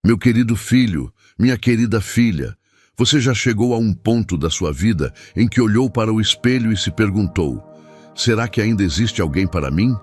Meu querido filho, minha querida filha, você já chegou a um ponto da sua vida em que olhou para o espelho e se perguntou: será que ainda existe alguém para mim?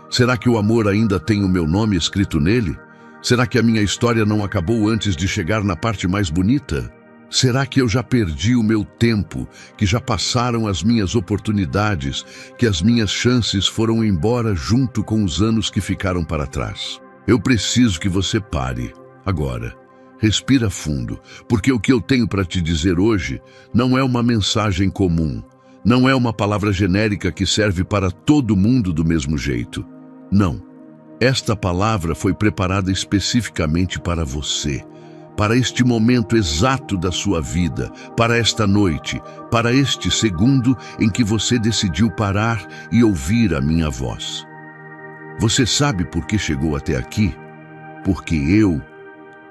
Será que o amor ainda tem o meu nome escrito nele? Será que a minha história não acabou antes de chegar na parte mais bonita? Será que eu já perdi o meu tempo, que já passaram as minhas oportunidades, que as minhas chances foram embora junto com os anos que ficaram para trás? Eu preciso que você pare, agora. Respira fundo, porque o que eu tenho para te dizer hoje não é uma mensagem comum, não é uma palavra genérica que serve para todo mundo do mesmo jeito. Não. Esta palavra foi preparada especificamente para você, para este momento exato da sua vida, para esta noite, para este segundo em que você decidiu parar e ouvir a minha voz. Você sabe por que chegou até aqui? Porque eu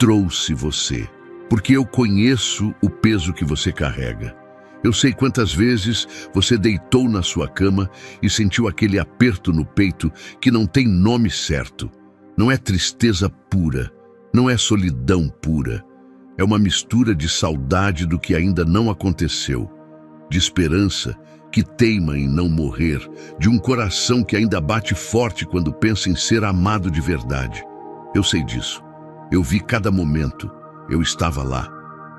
trouxe você. Porque eu conheço o peso que você carrega. Eu sei quantas vezes você deitou na sua cama e sentiu aquele aperto no peito que não tem nome certo. Não é tristeza pura, não é solidão pura. É uma mistura de saudade do que ainda não aconteceu, de esperança que teima em não morrer, de um coração que ainda bate forte quando pensa em ser amado de verdade. Eu sei disso. Eu vi cada momento. Eu estava lá.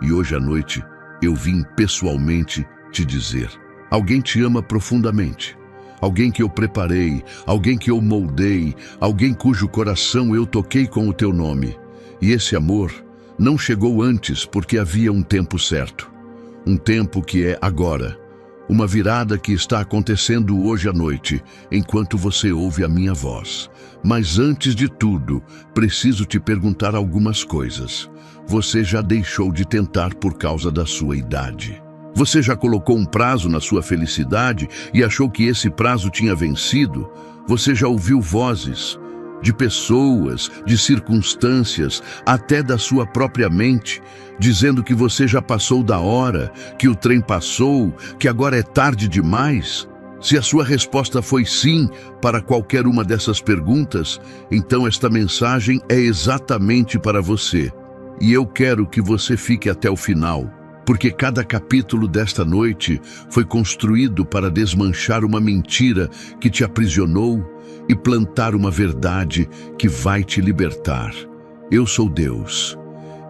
E hoje à noite eu vim pessoalmente te dizer: alguém te ama profundamente. Alguém que eu preparei, alguém que eu moldei, alguém cujo coração eu toquei com o teu nome. E esse amor não chegou antes porque havia um tempo certo. Um tempo que é agora. Uma virada que está acontecendo hoje à noite, enquanto você ouve a minha voz. Mas antes de tudo, preciso te perguntar algumas coisas. Você já deixou de tentar por causa da sua idade? Você já colocou um prazo na sua felicidade e achou que esse prazo tinha vencido? Você já ouviu vozes de pessoas, de circunstâncias, até da sua própria mente, dizendo que você já passou da hora, que o trem passou, que agora é tarde demais? Se a sua resposta foi sim para qualquer uma dessas perguntas, então esta mensagem é exatamente para você. E eu quero que você fique até o final, porque cada capítulo desta noite foi construído para desmanchar uma mentira que te aprisionou e plantar uma verdade que vai te libertar. Eu sou Deus.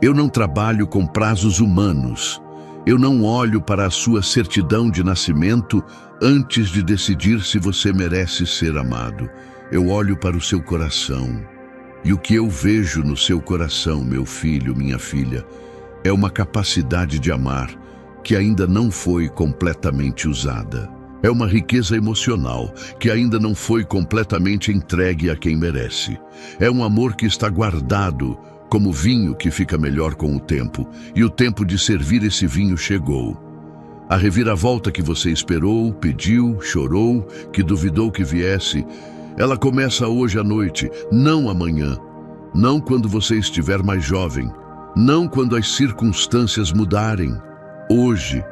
Eu não trabalho com prazos humanos. Eu não olho para a sua certidão de nascimento antes de decidir se você merece ser amado. Eu olho para o seu coração. E o que eu vejo no seu coração, meu filho, minha filha, é uma capacidade de amar que ainda não foi completamente usada. É uma riqueza emocional que ainda não foi completamente entregue a quem merece. É um amor que está guardado como vinho que fica melhor com o tempo, e o tempo de servir esse vinho chegou. A reviravolta que você esperou, pediu, chorou, que duvidou que viesse, ela começa hoje à noite, não amanhã, não quando você estiver mais jovem, não quando as circunstâncias mudarem. Hoje,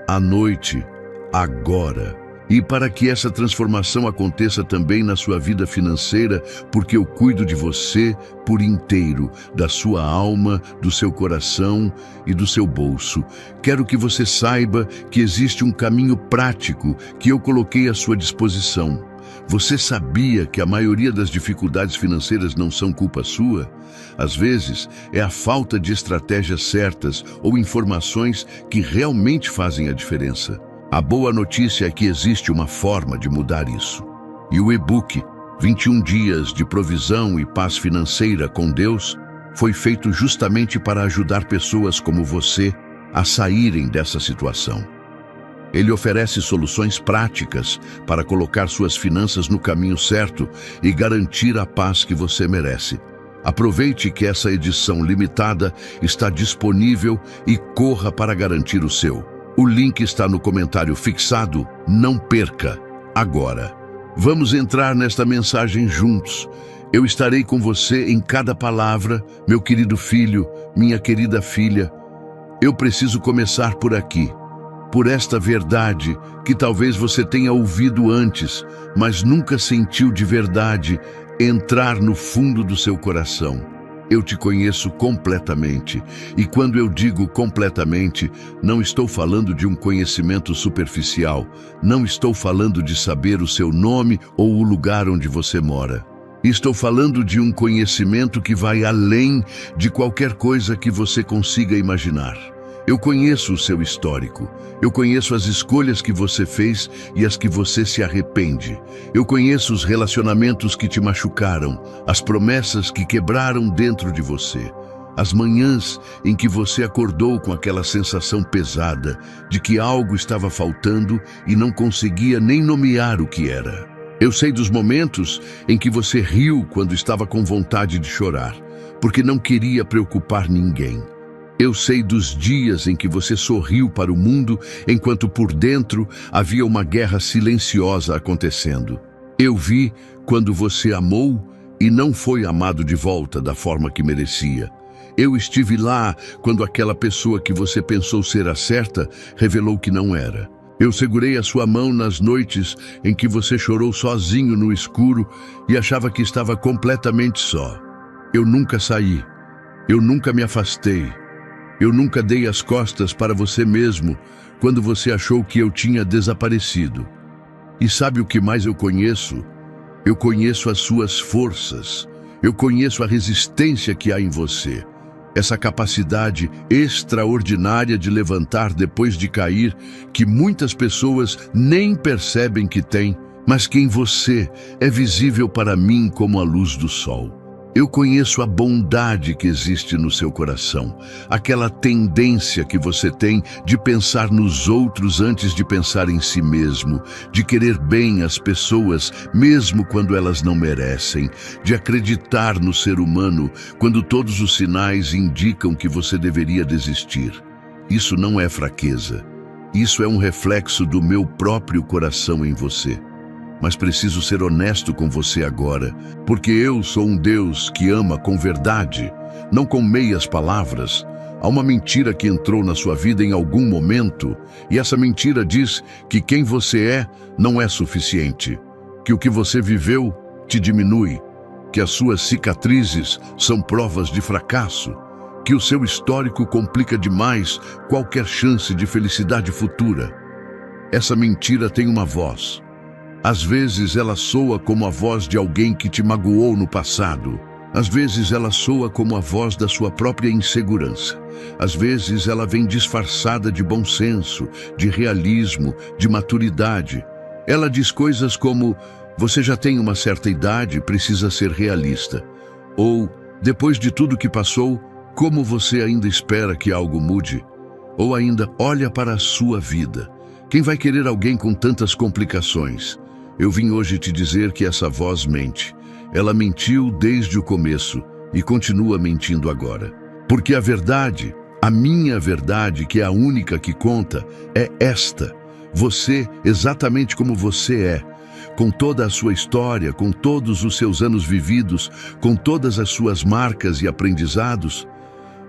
à noite, agora. E para que essa transformação aconteça também na sua vida financeira, porque eu cuido de você por inteiro, da sua alma, do seu coração e do seu bolso. Quero que você saiba que existe um caminho prático que eu coloquei à sua disposição. Você sabia que a maioria das dificuldades financeiras não são culpa sua? Às vezes, é a falta de estratégias certas ou informações que realmente fazem a diferença. A boa notícia é que existe uma forma de mudar isso. E o e-book 21 Dias de Provisão e Paz Financeira com Deus foi feito justamente para ajudar pessoas como você a saírem dessa situação. Ele oferece soluções práticas para colocar suas finanças no caminho certo e garantir a paz que você merece. Aproveite que essa edição limitada está disponível e corra para garantir o seu. O link está no comentário fixado. Não perca, agora. Vamos entrar nesta mensagem juntos. Eu estarei com você em cada palavra, meu querido filho, minha querida filha. Eu preciso começar por aqui, por esta verdade que talvez você tenha ouvido antes, mas nunca sentiu de verdade entrar no fundo do seu coração. Eu te conheço completamente. E quando eu digo completamente, não estou falando de um conhecimento superficial. Não estou falando de saber o seu nome ou o lugar onde você mora. Estou falando de um conhecimento que vai além de qualquer coisa que você consiga imaginar. Eu conheço o seu histórico. Eu conheço as escolhas que você fez e as que você se arrepende. Eu conheço os relacionamentos que te machucaram, as promessas que quebraram dentro de você, as manhãs em que você acordou com aquela sensação pesada de que algo estava faltando e não conseguia nem nomear o que era. Eu sei dos momentos em que você riu quando estava com vontade de chorar, porque não queria preocupar ninguém. Eu sei dos dias em que você sorriu para o mundo, enquanto por dentro havia uma guerra silenciosa acontecendo. Eu vi quando você amou e não foi amado de volta da forma que merecia. Eu estive lá quando aquela pessoa que você pensou ser a certa revelou que não era. Eu segurei a sua mão nas noites em que você chorou sozinho no escuro e achava que estava completamente só. Eu nunca saí. Eu nunca me afastei. Eu nunca dei as costas para você mesmo quando você achou que eu tinha desaparecido. E sabe o que mais eu conheço? Eu conheço as suas forças. Eu conheço a resistência que há em você. Essa capacidade extraordinária de levantar depois de cair, que muitas pessoas nem percebem que têm, mas que em você é visível para mim como a luz do sol. Eu conheço a bondade que existe no seu coração, aquela tendência que você tem de pensar nos outros antes de pensar em si mesmo, de querer bem as pessoas mesmo quando elas não merecem, de acreditar no ser humano quando todos os sinais indicam que você deveria desistir. Isso não é fraqueza. Isso é um reflexo do meu próprio coração em você. Mas preciso ser honesto com você agora, porque eu sou um Deus que ama com verdade, não com meias palavras. Há uma mentira que entrou na sua vida em algum momento, e essa mentira diz que quem você é não é suficiente, que o que você viveu te diminui, que as suas cicatrizes são provas de fracasso, que o seu histórico complica demais qualquer chance de felicidade futura. Essa mentira tem uma voz. Às vezes ela soa como a voz de alguém que te magoou no passado. Às vezes ela soa como a voz da sua própria insegurança. Às vezes ela vem disfarçada de bom senso, de realismo, de maturidade. Ela diz coisas como: você já tem uma certa idade, precisa ser realista. Ou, depois de tudo que passou, como você ainda espera que algo mude? Ou ainda, olha para a sua vida. Quem vai querer alguém com tantas complicações? Eu vim hoje te dizer que essa voz mente. Ela mentiu desde o começo e continua mentindo agora. Porque a verdade, a minha verdade, que é a única que conta, é esta. Você, exatamente como você é, com toda a sua história, com todos os seus anos vividos, com todas as suas marcas e aprendizados,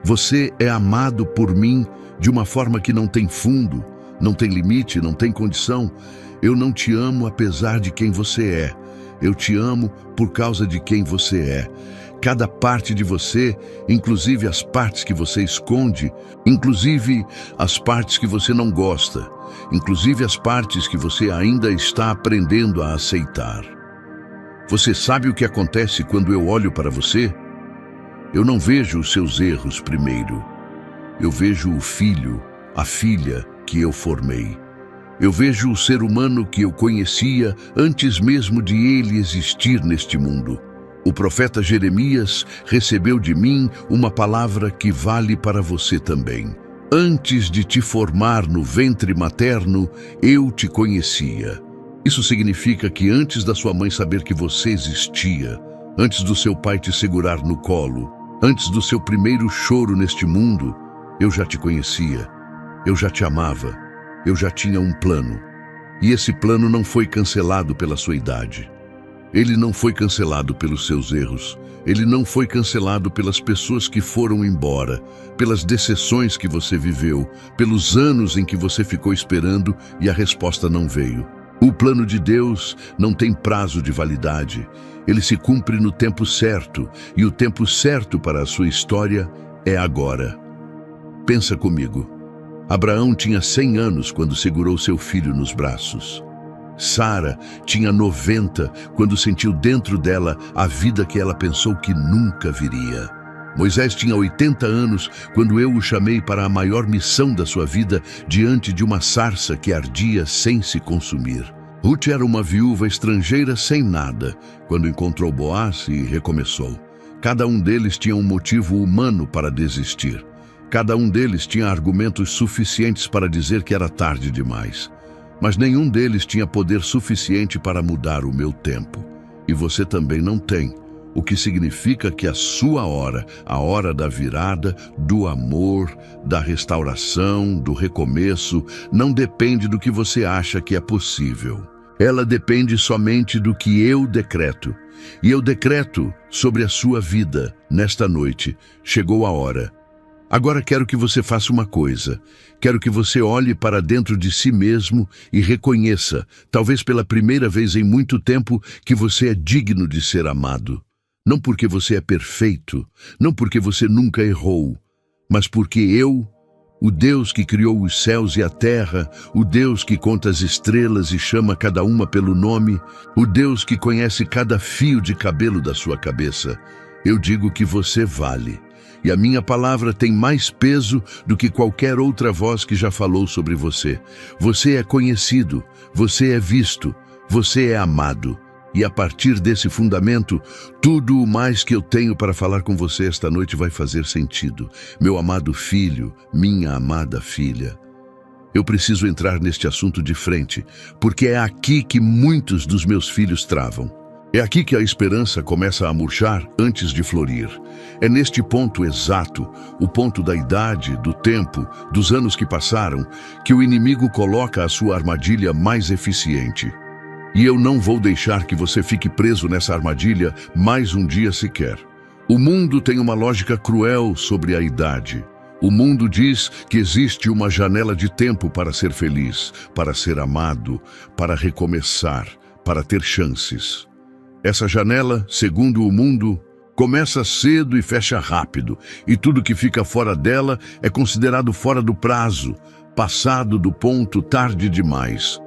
você é amado por mim de uma forma que não tem fundo, não tem limite, não tem condição. Eu não te amo apesar de quem você é. Eu te amo por causa de quem você é. Cada parte de você, inclusive as partes que você esconde, inclusive as partes que você não gosta, inclusive as partes que você ainda está aprendendo a aceitar. Você sabe o que acontece quando eu olho para você? Eu não vejo os seus erros primeiro. Eu vejo o filho, a filha que eu formei. Eu vejo o ser humano que eu conhecia antes mesmo de ele existir neste mundo. O profeta Jeremias recebeu de mim uma palavra que vale para você também. Antes de te formar no ventre materno, eu te conhecia. Isso significa que antes da sua mãe saber que você existia, antes do seu pai te segurar no colo, antes do seu primeiro choro neste mundo, eu já te conhecia. Eu já te amava. Eu já tinha um plano. E esse plano não foi cancelado pela sua idade. Ele não foi cancelado pelos seus erros. Ele não foi cancelado pelas pessoas que foram embora, pelas decepções que você viveu, pelos anos em que você ficou esperando e a resposta não veio. O plano de Deus não tem prazo de validade. Ele se cumpre no tempo certo, e o tempo certo para a sua história é agora. Pensa comigo. Abraão tinha 100 anos quando segurou seu filho nos braços. Sara tinha 90 quando sentiu dentro dela a vida que ela pensou que nunca viria. Moisés tinha 80 anos quando eu o chamei para a maior missão da sua vida diante de uma sarça que ardia sem se consumir. Ruth era uma viúva estrangeira sem nada quando encontrou Boaz e recomeçou. Cada um deles tinha um motivo humano para desistir. Cada um deles tinha argumentos suficientes para dizer que era tarde demais. Mas nenhum deles tinha poder suficiente para mudar o meu tempo. E você também não tem. O que significa que a sua hora, a hora da virada, do amor, da restauração, do recomeço, não depende do que você acha que é possível. Ela depende somente do que eu decreto. E eu decreto sobre a sua vida, nesta noite, chegou a hora. Agora quero que você faça uma coisa. Quero que você olhe para dentro de si mesmo e reconheça, talvez pela primeira vez em muito tempo, que você é digno de ser amado. Não porque você é perfeito, não porque você nunca errou, mas porque eu, o Deus que criou os céus e a terra, o Deus que conta as estrelas e chama cada uma pelo nome, o Deus que conhece cada fio de cabelo da sua cabeça, eu digo que você vale. E a minha palavra tem mais peso do que qualquer outra voz que já falou sobre você. Você é conhecido, você é visto, você é amado. E a partir desse fundamento, tudo o mais que eu tenho para falar com você esta noite vai fazer sentido. Meu amado filho, minha amada filha. Eu preciso entrar neste assunto de frente, porque é aqui que muitos dos meus filhos travam. É aqui que a esperança começa a murchar antes de florir. É neste ponto exato, o ponto da idade, do tempo, dos anos que passaram, que o inimigo coloca a sua armadilha mais eficiente. E eu não vou deixar que você fique preso nessa armadilha mais um dia sequer. O mundo tem uma lógica cruel sobre a idade. O mundo diz que existe uma janela de tempo para ser feliz, para ser amado, para recomeçar, para ter chances. Essa janela, segundo o mundo, começa cedo e fecha rápido, e tudo que fica fora dela é considerado fora do prazo, passado do ponto, tarde demais.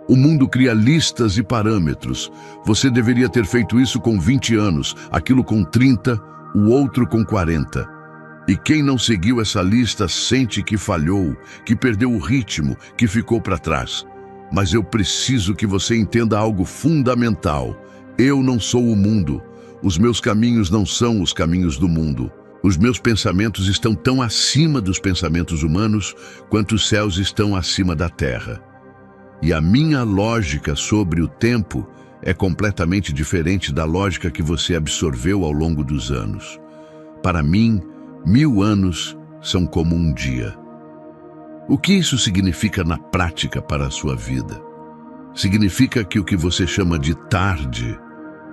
O mundo cria listas e parâmetros. Você deveria ter feito isso com 20 anos, aquilo com 30, o outro com 40. E quem não seguiu essa lista sente que falhou, que perdeu o ritmo, que ficou para trás. Mas eu preciso que você entenda algo fundamental. Eu não sou o mundo. Os meus caminhos não são os caminhos do mundo. Os meus pensamentos estão tão acima dos pensamentos humanos quanto os céus estão acima da terra. E a minha lógica sobre o tempo é completamente diferente da lógica que você absorveu ao longo dos anos. Para mim, 1000 anos são como um dia. O que isso significa na prática para a sua vida? Significa que o que você chama de tarde,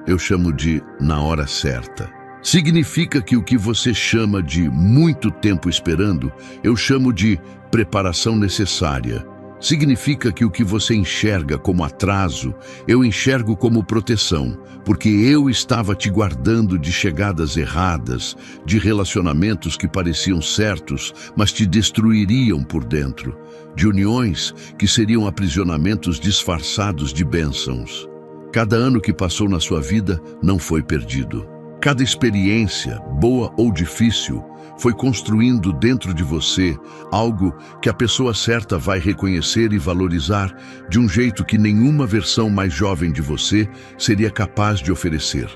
eu chamo de na hora certa. Significa que o que você chama de muito tempo esperando, eu chamo de preparação necessária. Significa que o que você enxerga como atraso, eu enxergo como proteção, porque eu estava te guardando de chegadas erradas, de relacionamentos que pareciam certos, mas te destruiriam por dentro, de uniões que seriam aprisionamentos disfarçados de bênçãos. Cada ano que passou na sua vida não foi perdido. Cada experiência, boa ou difícil, foi construindo dentro de você algo que a pessoa certa vai reconhecer e valorizar de um jeito que nenhuma versão mais jovem de você seria capaz de oferecer.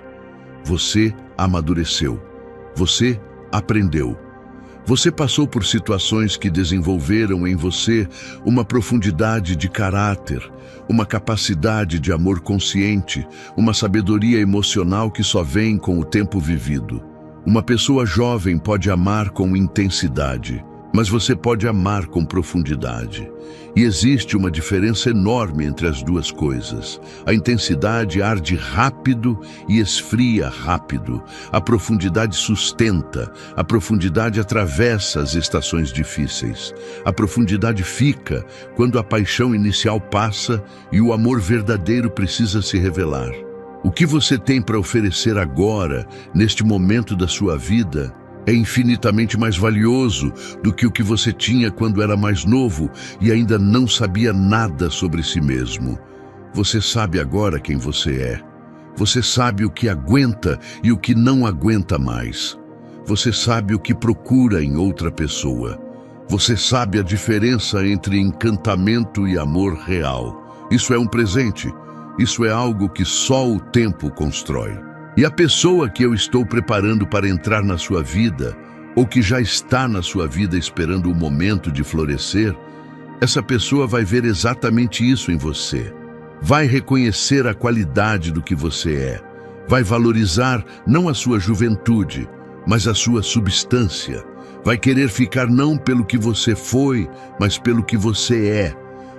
Você amadureceu. Você aprendeu. Você passou por situações que desenvolveram em você uma profundidade de caráter, uma capacidade de amor consciente, uma sabedoria emocional que só vem com o tempo vivido. Uma pessoa jovem pode amar com intensidade, mas você pode amar com profundidade. E existe uma diferença enorme entre as duas coisas. A intensidade arde rápido e esfria rápido. A profundidade sustenta. A profundidade atravessa as estações difíceis. A profundidade fica quando a paixão inicial passa e o amor verdadeiro precisa se revelar. O que você tem para oferecer agora, neste momento da sua vida, é infinitamente mais valioso do que o que você tinha quando era mais novo e ainda não sabia nada sobre si mesmo. Você sabe agora quem você é. Você sabe o que aguenta e o que não aguenta mais. Você sabe o que procura em outra pessoa. Você sabe a diferença entre encantamento e amor real. Isso é um presente. Isso é algo que só o tempo constrói. E a pessoa que eu estou preparando para entrar na sua vida, ou que já está na sua vida esperando o momento de florescer, essa pessoa vai ver exatamente isso em você. Vai reconhecer a qualidade do que você é. Vai valorizar não a sua juventude, mas a sua substância. Vai querer ficar não pelo que você foi, mas pelo que você é.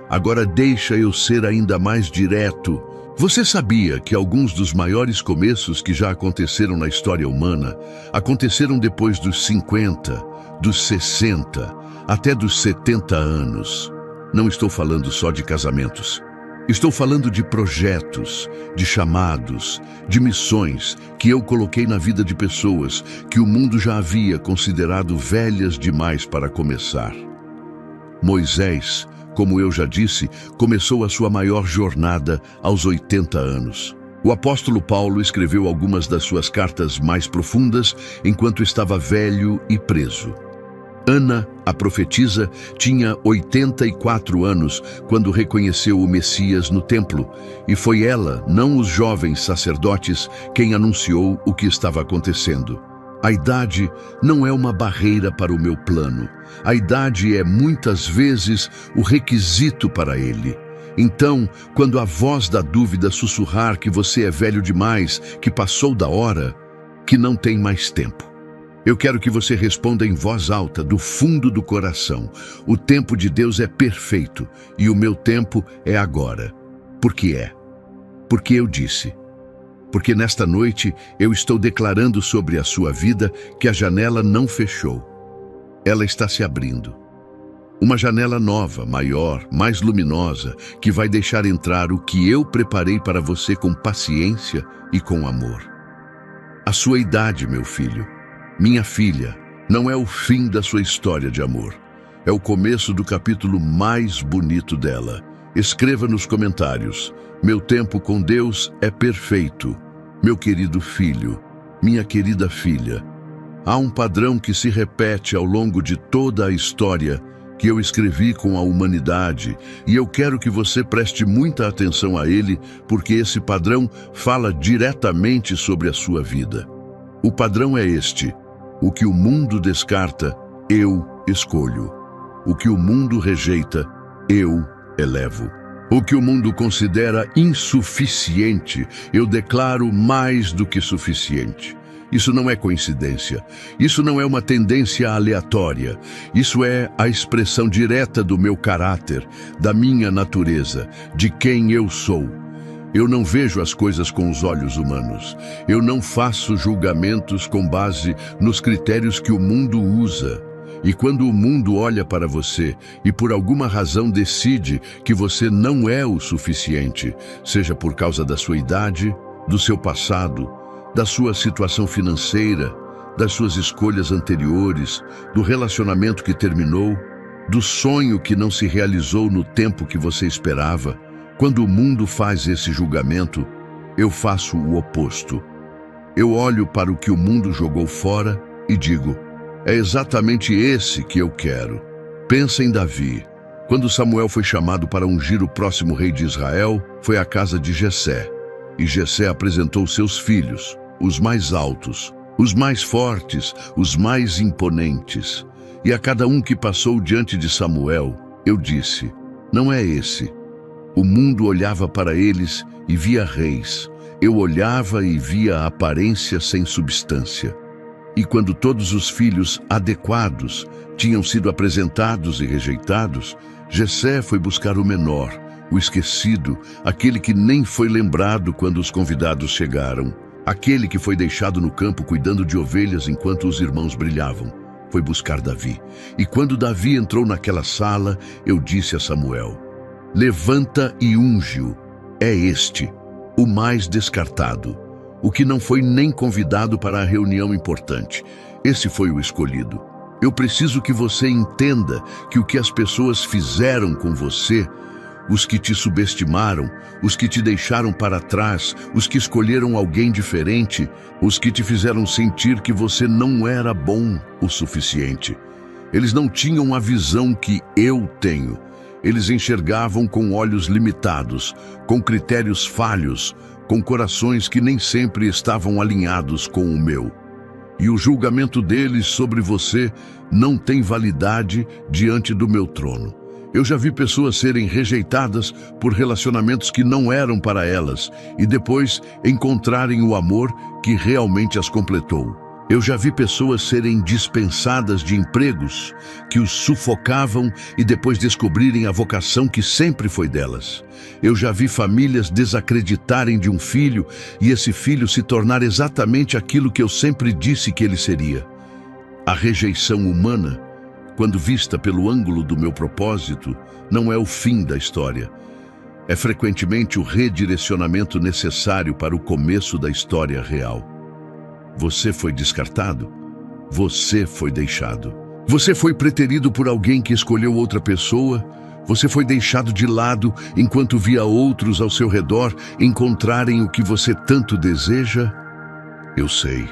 Agora deixa eu ser ainda mais direto. Você sabia que alguns dos maiores começos que já aconteceram na história humana aconteceram depois dos 50, dos 60, até dos 70 anos? Não estou falando só de casamentos. Estou falando de projetos, de chamados, de missões que eu coloquei na vida de pessoas que o mundo já havia considerado velhas demais para começar. Moisés, como eu já disse, começou a sua maior jornada aos 80 anos. O apóstolo Paulo escreveu algumas das suas cartas mais profundas enquanto estava velho e preso. Ana, a profetisa, tinha 84 anos quando reconheceu o Messias no templo, e foi ela, não os jovens sacerdotes, quem anunciou o que estava acontecendo. A idade não é uma barreira para o meu plano. A idade é muitas vezes o requisito para ele. Então, quando a voz da dúvida sussurrar que você é velho demais, que passou da hora, que não tem mais tempo, eu quero que você responda em voz alta, do fundo do coração: o tempo de Deus é perfeito e o meu tempo é agora. Por que é? Porque eu disse. Porque nesta noite eu estou declarando sobre a sua vida que a janela não fechou. Ela está se abrindo. Uma janela nova, maior, mais luminosa, que vai deixar entrar o que eu preparei para você com paciência e com amor. A sua idade, meu filho, minha filha, não é o fim da sua história de amor. É o começo do capítulo mais bonito dela. Escreva nos comentários: meu tempo com Deus é perfeito. Meu querido filho, minha querida filha, há um padrão que se repete ao longo de toda a história que eu escrevi com a humanidade, e eu quero que você preste muita atenção a ele, porque esse padrão fala diretamente sobre a sua vida. O padrão é este: o que o mundo descarta, eu escolho. O que o mundo rejeita, eu elevo. O que o mundo considera insuficiente, eu declaro mais do que suficiente. Isso não é coincidência. Isso não é uma tendência aleatória. Isso é a expressão direta do meu caráter, da minha natureza, de quem eu sou. Eu não vejo as coisas com os olhos humanos. Eu não faço julgamentos com base nos critérios que o mundo usa. E quando o mundo olha para você e por alguma razão decide que você não é o suficiente, seja por causa da sua idade, do seu passado, da sua situação financeira, das suas escolhas anteriores, do relacionamento que terminou, do sonho que não se realizou no tempo que você esperava, quando o mundo faz esse julgamento, eu faço o oposto. Eu olho para o que o mundo jogou fora e digo: é exatamente esse que eu quero. Pensa em Davi. Quando Samuel foi chamado para ungir o próximo rei de Israel, foi à casa de Jessé. E Jessé apresentou seus filhos, os mais altos, os mais fortes, os mais imponentes. E a cada um que passou diante de Samuel, eu disse: não é esse. O mundo olhava para eles e via reis. Eu olhava e via a aparência sem substância. E quando todos os filhos adequados tinham sido apresentados e rejeitados, Jessé foi buscar o menor, o esquecido, aquele que nem foi lembrado quando os convidados chegaram, aquele que foi deixado no campo cuidando de ovelhas enquanto os irmãos brilhavam. Foi buscar Davi. E quando Davi entrou naquela sala, eu disse a Samuel: levanta e unge-o. É este, o mais descartado, o que não foi nem convidado para a reunião importante. Esse foi o escolhido. Eu preciso que você entenda que o que as pessoas fizeram com você, os que te subestimaram, os que te deixaram para trás, os que escolheram alguém diferente, os que te fizeram sentir que você não era bom o suficiente. Eles não tinham a visão que eu tenho. Eles enxergavam com olhos limitados, com critérios falhos, com corações que nem sempre estavam alinhados com o meu. E o julgamento deles sobre você não tem validade diante do meu trono. Eu já vi pessoas serem rejeitadas por relacionamentos que não eram para elas e depois encontrarem o amor que realmente as completou. Eu já vi pessoas serem dispensadas de empregos que os sufocavam e depois descobrirem a vocação que sempre foi delas. Eu já vi famílias desacreditarem de um filho e esse filho se tornar exatamente aquilo que eu sempre disse que ele seria. A rejeição humana, quando vista pelo ângulo do meu propósito, não é o fim da história. É frequentemente o redirecionamento necessário para o começo da história real. Você foi descartado. Você foi deixado. Você foi preterido por alguém que escolheu outra pessoa. Você foi deixado de lado enquanto via outros ao seu redor encontrarem o que você tanto deseja. Eu sei.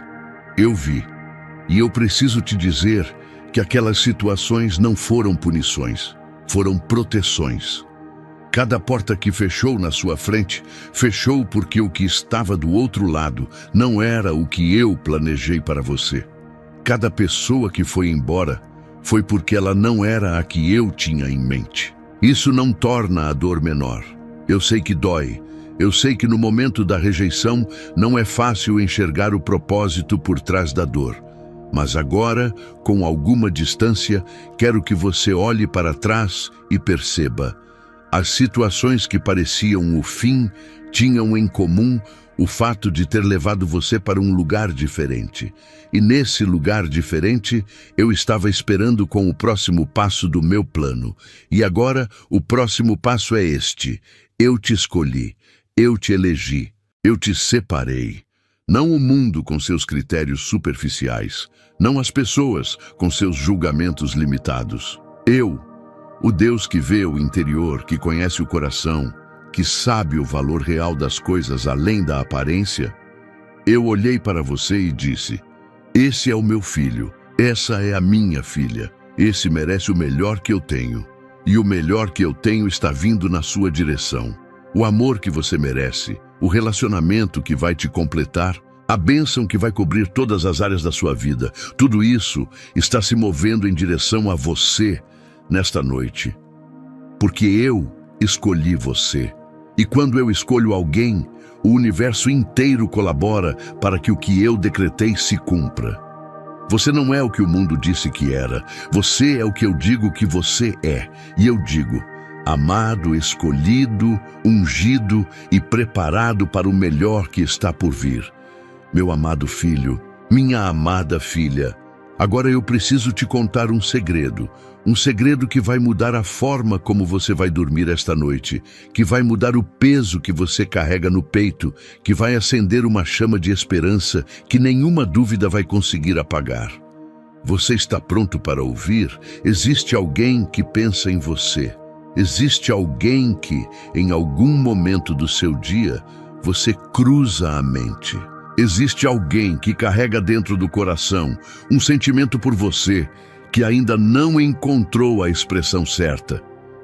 Eu vi. E eu preciso te dizer que aquelas situações não foram punições, foram proteções. Cada porta que fechou na sua frente, fechou porque o que estava do outro lado não era o que eu planejei para você. Cada pessoa que foi embora foi porque ela não era a que eu tinha em mente. Isso não torna a dor menor. Eu sei que dói. Eu sei que no momento da rejeição não é fácil enxergar o propósito por trás da dor. Mas agora, com alguma distância, quero que você olhe para trás e perceba. As situações que pareciam o fim tinham em comum o fato de ter levado você para um lugar diferente. E nesse lugar diferente, eu estava esperando com o próximo passo do meu plano. E agora, o próximo passo é este. Eu te escolhi, eu te elegi, eu te separei. Não o mundo com seus critérios superficiais, não as pessoas com seus julgamentos limitados. Eu, o Deus que vê o interior, que conhece o coração, que sabe o valor real das coisas além da aparência, eu olhei para você e disse: esse é o meu filho, essa é a minha filha, esse merece o melhor que eu tenho. E o melhor que eu tenho está vindo na sua direção. O amor que você merece, o relacionamento que vai te completar, a bênção que vai cobrir todas as áreas da sua vida, tudo isso está se movendo em direção a você nesta noite. Porque eu escolhi você. E quando eu escolho alguém, o universo inteiro colabora para que o que eu decretei se cumpra. Você não é o que o mundo disse que era. Você é o que eu digo que você é. E eu digo: amado, escolhido, ungido e preparado para o melhor que está por vir. Meu amado filho, minha amada filha, agora eu preciso te contar um segredo que vai mudar a forma como você vai dormir esta noite, que vai mudar o peso que você carrega no peito, que vai acender uma chama de esperança que nenhuma dúvida vai conseguir apagar. Você está pronto para ouvir? Existe alguém que pensa em você. Existe alguém que, em algum momento do seu dia, você cruza a mente. Existe alguém que carrega dentro do coração um sentimento por você que ainda não encontrou a expressão certa,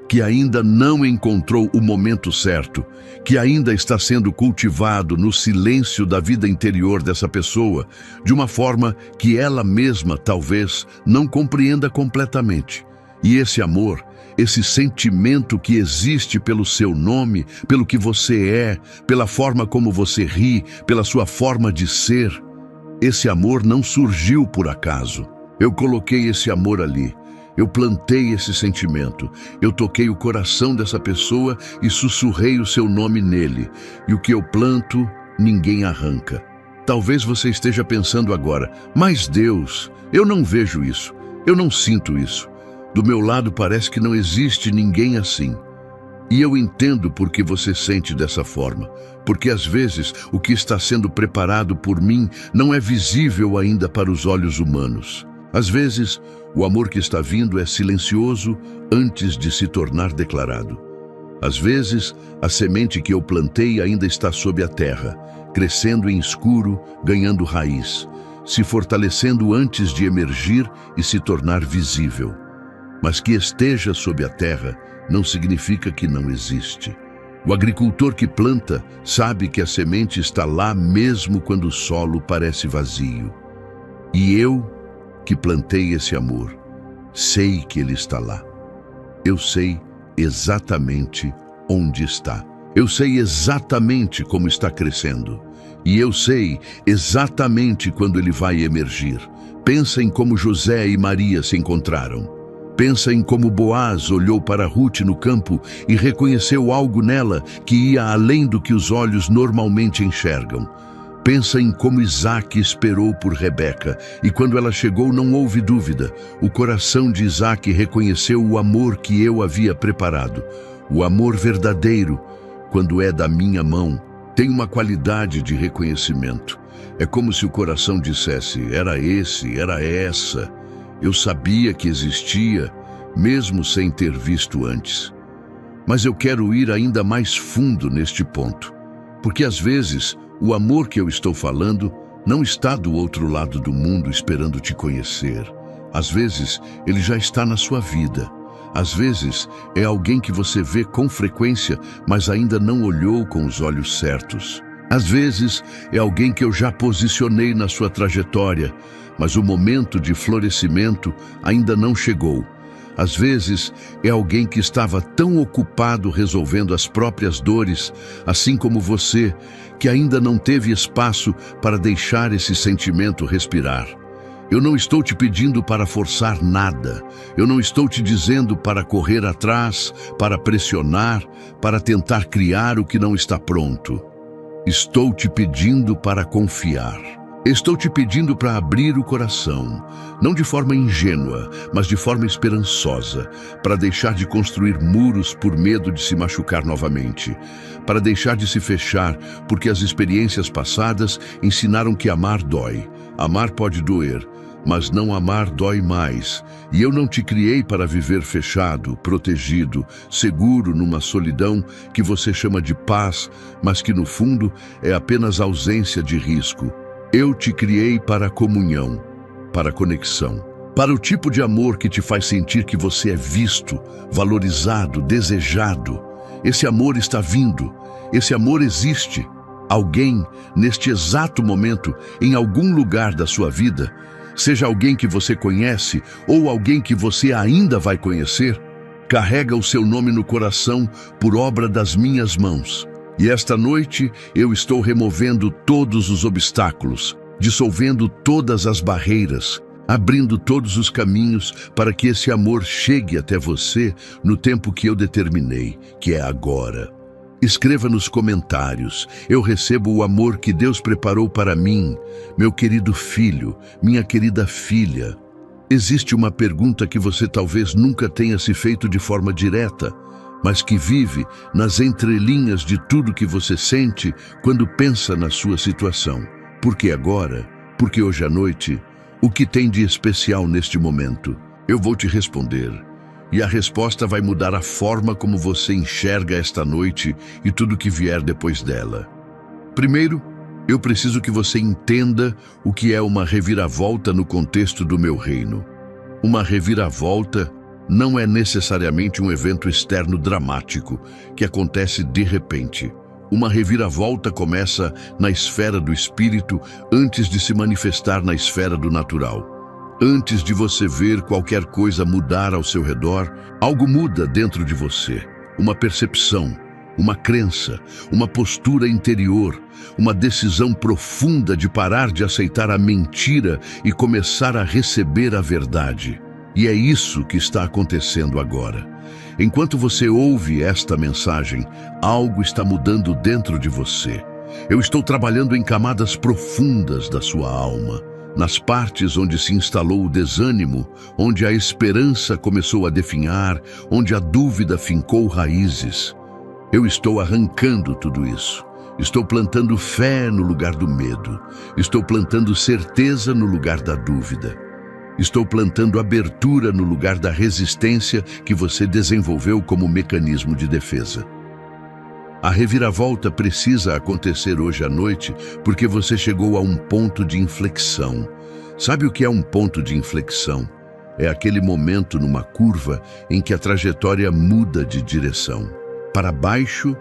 que ainda não encontrou o momento certo, que ainda está sendo cultivado no silêncio da vida interior dessa pessoa, de uma forma que ela mesma talvez não compreenda completamente. E esse amor, esse sentimento que existe pelo seu nome, pelo que você é, pela forma como você ri, pela sua forma de ser, Esse amor não surgiu por acaso. Eu coloquei esse amor ali. Eu plantei esse sentimento. Eu toquei o coração dessa pessoa e sussurrei o seu nome nele. E o que eu planto, ninguém arranca. Talvez você esteja pensando agora, mas Deus, eu não vejo isso. Eu não sinto isso. Do meu lado parece que não existe ninguém assim. E eu entendo por que você sente dessa forma. Porque às vezes o que está sendo preparado por mim não é visível ainda para os olhos humanos. Às vezes, o amor que está vindo é silencioso antes de se tornar declarado. Às vezes, a semente que eu plantei ainda está sob a terra, crescendo em escuro, ganhando raiz, se fortalecendo antes de emergir e se tornar visível. Mas que esteja sob a terra não significa que não existe. O agricultor que planta sabe que a semente está lá mesmo quando o solo parece vazio. E eu, que plantei esse amor, sei que ele está lá. Eu sei exatamente onde está. Eu sei exatamente como está crescendo. E eu sei exatamente quando ele vai emergir. Pensa em como José e Maria se encontraram. Pensa em como Boaz olhou para Ruth no campo e reconheceu algo nela que ia além do que os olhos normalmente enxergam. Pensa em como Isaac esperou por Rebeca e quando ela chegou não houve dúvida. O coração de Isaac reconheceu o amor que eu havia preparado. O amor verdadeiro, quando é da minha mão, tem uma qualidade de reconhecimento. É como se o coração dissesse, era esse, era essa. Eu sabia que existia, mesmo sem ter visto antes. Mas eu quero ir ainda mais fundo neste ponto, porque às vezes o amor que eu estou falando não está do outro lado do mundo esperando te conhecer. Às vezes ele já está na sua vida. Às vezes é alguém que você vê com frequência, mas ainda não olhou com os olhos certos. Às vezes é alguém que eu já posicionei na sua trajetória, mas o momento de florescimento ainda não chegou. Às vezes é alguém que estava tão ocupado resolvendo as próprias dores, assim como você, que ainda não teve espaço para deixar esse sentimento respirar. Eu não estou te pedindo para forçar nada. Eu não estou te dizendo para correr atrás, para pressionar, para tentar criar o que não está pronto. Estou te pedindo para confiar. Estou te pedindo para abrir o coração, não de forma ingênua, mas de forma esperançosa, para deixar de construir muros por medo de se machucar novamente, para deixar de se fechar porque as experiências passadas ensinaram que amar dói. Amar pode doer, mas não amar dói mais. E eu não te criei para viver fechado, protegido, seguro numa solidão que você chama de paz, mas que no fundo é apenas ausência de risco. Eu te criei para a comunhão, para a conexão, para o tipo de amor que te faz sentir que você é visto, valorizado, desejado. Esse amor está vindo, esse amor existe. Alguém, neste exato momento, em algum lugar da sua vida, seja alguém que você conhece ou alguém que você ainda vai conhecer, carrega o seu nome no coração por obra das minhas mãos. E esta noite eu estou removendo todos os obstáculos, dissolvendo todas as barreiras, abrindo todos os caminhos para que esse amor chegue até você no tempo que eu determinei, que é agora. Escreva nos comentários, eu recebo o amor que Deus preparou para mim, meu querido filho, minha querida filha. Existe uma pergunta que você talvez nunca tenha se feito de forma direta, mas que vive nas entrelinhas de tudo que você sente quando pensa na sua situação. Por que agora? Porque hoje à noite, o que tem de especial neste momento? Eu vou te responder. E a resposta vai mudar a forma como você enxerga esta noite e tudo que vier depois dela. Primeiro, eu preciso que você entenda o que é uma reviravolta no contexto do meu reino. Uma reviravolta não é necessariamente um evento externo dramático que acontece de repente. Uma reviravolta começa na esfera do espírito antes de se manifestar na esfera do natural. Antes de você ver qualquer coisa mudar ao seu redor, algo muda dentro de você. Uma percepção, uma crença, uma postura interior, uma decisão profunda de parar de aceitar a mentira e começar a receber a verdade. E é isso que está acontecendo agora. Enquanto você ouve esta mensagem, algo está mudando dentro de você. Eu estou trabalhando em camadas profundas da sua alma, nas partes onde se instalou o desânimo, onde a esperança começou a definhar, onde a dúvida fincou raízes. Eu estou arrancando tudo isso. Estou plantando fé no lugar do medo. Estou plantando certeza no lugar da dúvida. Estou plantando abertura no lugar da resistência que você desenvolveu como mecanismo de defesa. A reviravolta precisa acontecer hoje à noite porque você chegou a um ponto de inflexão. Sabe o que é um ponto de inflexão? É aquele momento numa curva em que a trajetória muda de direção, para baixo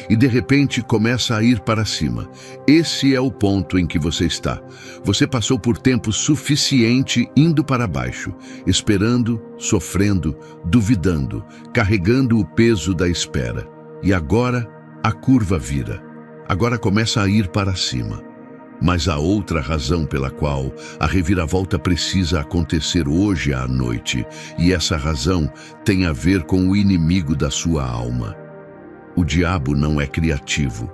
e de repente começa a ir para cima. Esse é o ponto em que você está. Você passou por tempo suficiente indo para baixo, esperando, sofrendo, duvidando, carregando o peso da espera. E agora a curva vira. Agora começa a ir para cima. Mas há outra razão pela qual a reviravolta precisa acontecer hoje à noite, e essa razão tem a ver com o inimigo da sua alma. O diabo não é criativo,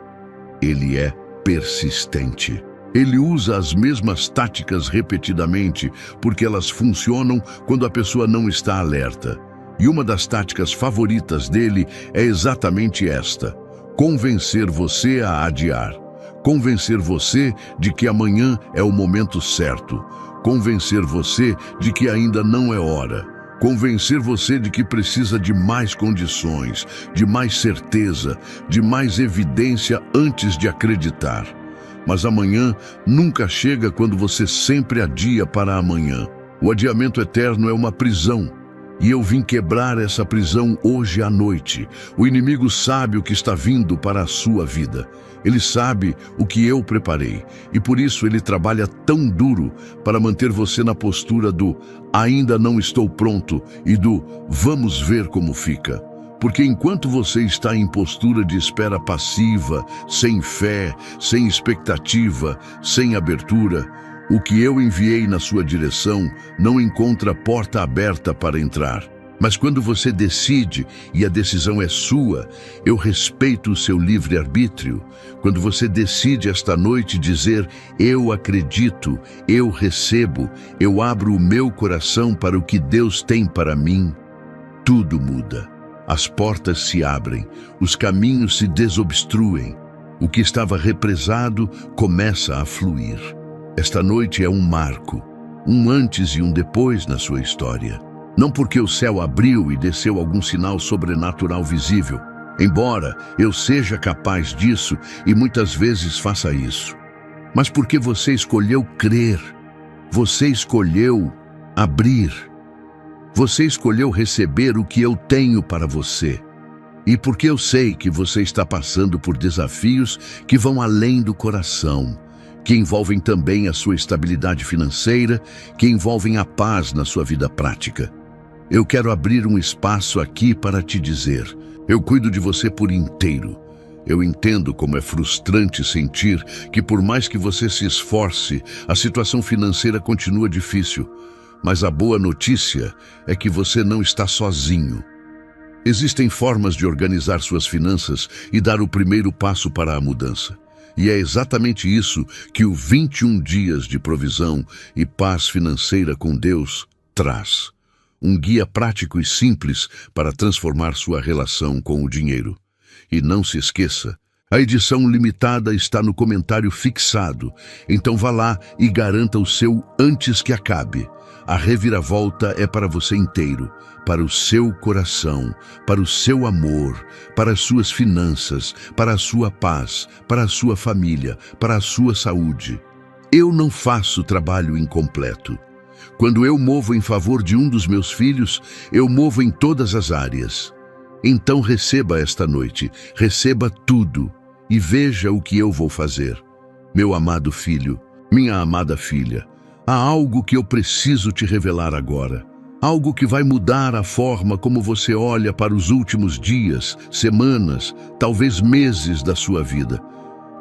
ele é persistente. Ele usa as mesmas táticas repetidamente porque elas funcionam quando a pessoa não está alerta. E uma das táticas favoritas dele é exatamente esta: convencer você a adiar. Convencer você de que amanhã é o momento certo. Convencer você de que ainda não é hora. Convencer você de que precisa de mais condições, de mais certeza, de mais evidência antes de acreditar. Mas amanhã nunca chega quando você sempre adia para amanhã. O adiamento eterno é uma prisão. E eu vim quebrar essa prisão hoje à noite. O inimigo sabe o que está vindo para a sua vida. Ele sabe o que eu preparei. E por isso ele trabalha tão duro para manter você na postura do ainda não estou pronto e do vamos ver como fica. Porque enquanto você está em postura de espera passiva, sem fé, sem expectativa, sem abertura, o que eu enviei na sua direção não encontra porta aberta para entrar. Mas quando você decide, e a decisão é sua, eu respeito o seu livre-arbítrio. Quando você decide esta noite dizer, eu acredito, eu recebo, eu abro o meu coração para o que Deus tem para mim, tudo muda. As portas se abrem, os caminhos se desobstruem. O que estava represado começa a fluir. Esta noite é um marco, um antes e um depois na sua história. Não porque o céu abriu e desceu algum sinal sobrenatural visível, embora eu seja capaz disso e muitas vezes faça isso, mas porque você escolheu crer, você escolheu abrir, você escolheu receber o que eu tenho para você. E porque eu sei que você está passando por desafios que vão além do coração, que envolvem também a sua estabilidade financeira, que envolvem a paz na sua vida prática. Eu quero abrir um espaço aqui para te dizer, eu cuido de você por inteiro. Eu entendo como é frustrante sentir que por mais que você se esforce, a situação financeira continua difícil. Mas a boa notícia é que você não está sozinho. Existem formas de organizar suas finanças e dar o primeiro passo para a mudança. E é exatamente isso que o 21 dias de provisão e paz financeira com Deus traz. Um guia prático e simples para transformar sua relação com o dinheiro. E não se esqueça, a edição limitada está no comentário fixado, então vá lá e garanta o seu antes que acabe. A reviravolta é para você inteiro, para o seu coração, para o seu amor, para as suas finanças, para a sua paz, para a sua família, para a sua saúde. Eu não faço trabalho incompleto. Quando eu movo em favor de um dos meus filhos, eu movo em todas as áreas. Então receba esta noite, receba tudo e veja o que eu vou fazer. Meu amado filho, minha amada filha, há algo que eu preciso te revelar agora. Algo que vai mudar a forma como você olha para os últimos dias, semanas, talvez meses da sua vida.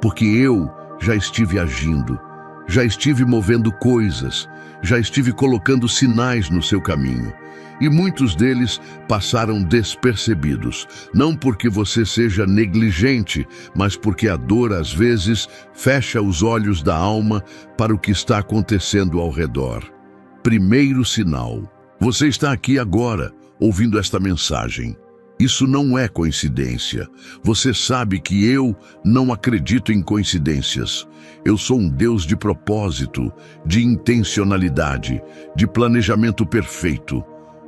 Porque eu já estive agindo, já estive movendo coisas, já estive colocando sinais no seu caminho. E muitos deles passaram despercebidos, não porque você seja negligente, mas porque a dor, às vezes, fecha os olhos da alma para o que está acontecendo ao redor. Primeiro sinal. Você está aqui agora, ouvindo esta mensagem. Isso não é coincidência. Você sabe que eu não acredito em coincidências. Eu sou um Deus de propósito, de intencionalidade, de planejamento perfeito.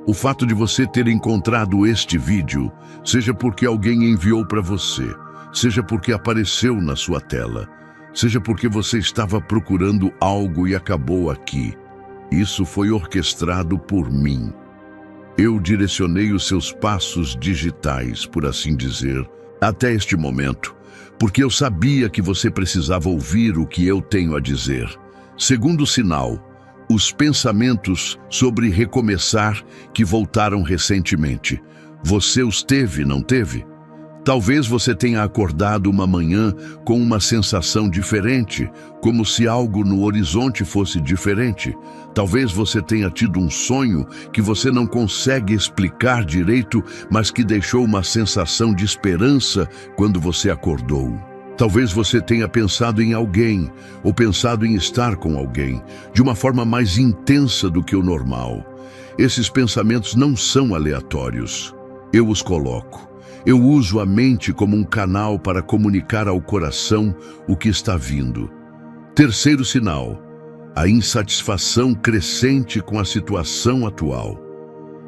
O fato de você ter encontrado este vídeo, seja porque alguém enviou para você, seja porque apareceu na sua tela, seja porque você estava procurando algo e acabou aqui, isso foi orquestrado por mim. Eu direcionei os seus passos digitais, por assim dizer, até este momento, porque eu sabia que você precisava ouvir o que eu tenho a dizer. Segundo sinal, os pensamentos sobre recomeçar que voltaram recentemente. Você os teve, não teve? Talvez você tenha acordado uma manhã com uma sensação diferente, como se algo no horizonte fosse diferente. Talvez você tenha tido um sonho que você não consegue explicar direito, mas que deixou uma sensação de esperança quando você acordou. Talvez você tenha pensado em alguém, ou pensado em estar com alguém, de uma forma mais intensa do que o normal. Esses pensamentos não são aleatórios. Eu os coloco. Eu uso a mente como um canal para comunicar ao coração o que está vindo. Terceiro sinal, a insatisfação crescente com a situação atual.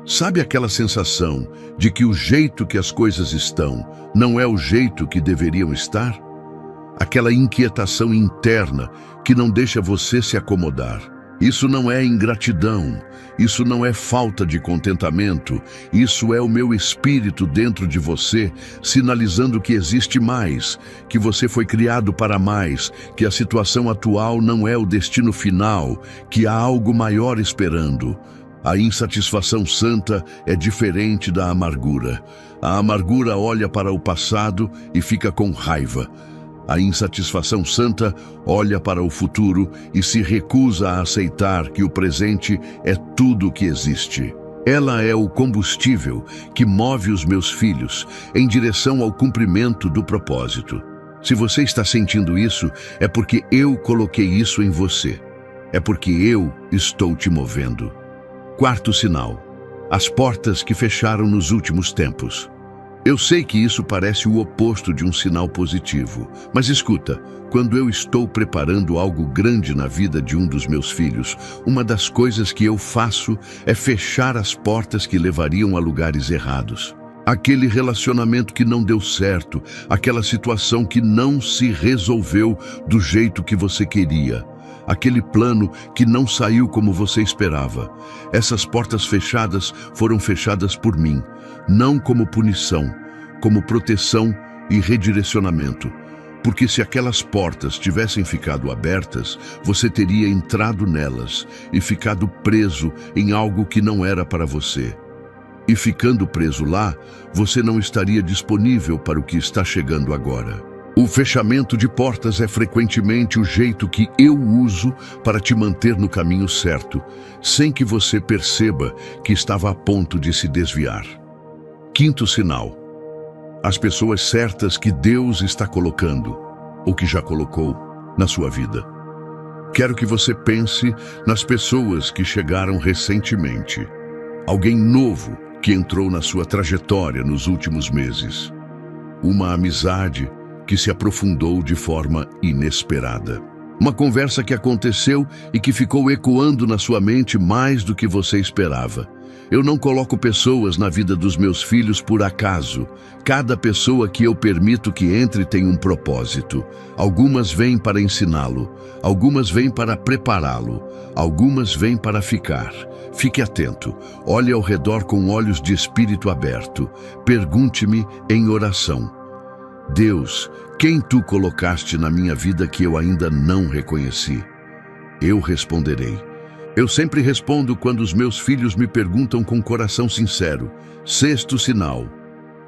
Sabe aquela sensação de que o jeito que as coisas estão não é o jeito que deveriam estar? Aquela inquietação interna que não deixa você se acomodar. Isso não é ingratidão, isso não é falta de contentamento, isso é o meu espírito dentro de você, sinalizando que existe mais, que você foi criado para mais, que a situação atual não é o destino final, que há algo maior esperando. A insatisfação santa é diferente da amargura. A amargura olha para o passado e fica com raiva. A insatisfação santa olha para o futuro e se recusa a aceitar que o presente é tudo o que existe. Ela é o combustível que move os meus filhos em direção ao cumprimento do propósito. Se você está sentindo isso, é porque eu coloquei isso em você. É porque eu estou te movendo. Quarto sinal: as portas que fecharam nos últimos tempos. Eu sei que isso parece o oposto de um sinal positivo, mas escuta, quando eu estou preparando algo grande na vida de um dos meus filhos, uma das coisas que eu faço é fechar as portas que levariam a lugares errados. Aquele relacionamento que não deu certo, aquela situação que não se resolveu do jeito que você queria, aquele plano que não saiu como você esperava. Essas portas fechadas foram fechadas por mim, não como punição, como proteção e redirecionamento. Porque se aquelas portas tivessem ficado abertas, você teria entrado nelas e ficado preso em algo que não era para você. E ficando preso lá, você não estaria disponível para o que está chegando agora. O fechamento de portas é frequentemente o jeito que eu uso para te manter no caminho certo, sem que você perceba que estava a ponto de se desviar. Quinto sinal: as pessoas certas que Deus está colocando, ou que já colocou, na sua vida. Quero que você pense nas pessoas que chegaram recentemente. Alguém novo que entrou na sua trajetória nos últimos meses. Uma amizade que se aprofundou de forma inesperada. Uma conversa que aconteceu e que ficou ecoando na sua mente mais do que você esperava. Eu não coloco pessoas na vida dos meus filhos por acaso. Cada pessoa que eu permito que entre tem um propósito. Algumas vêm para ensiná-lo, algumas vêm para prepará-lo, algumas vêm para ficar. Fique atento, olhe ao redor com olhos de espírito aberto. Pergunte-me em oração: Deus, quem tu colocaste na minha vida que eu ainda não reconheci? Eu responderei: Eu sempre respondo quando os meus filhos me perguntam com coração sincero. Sexto sinal.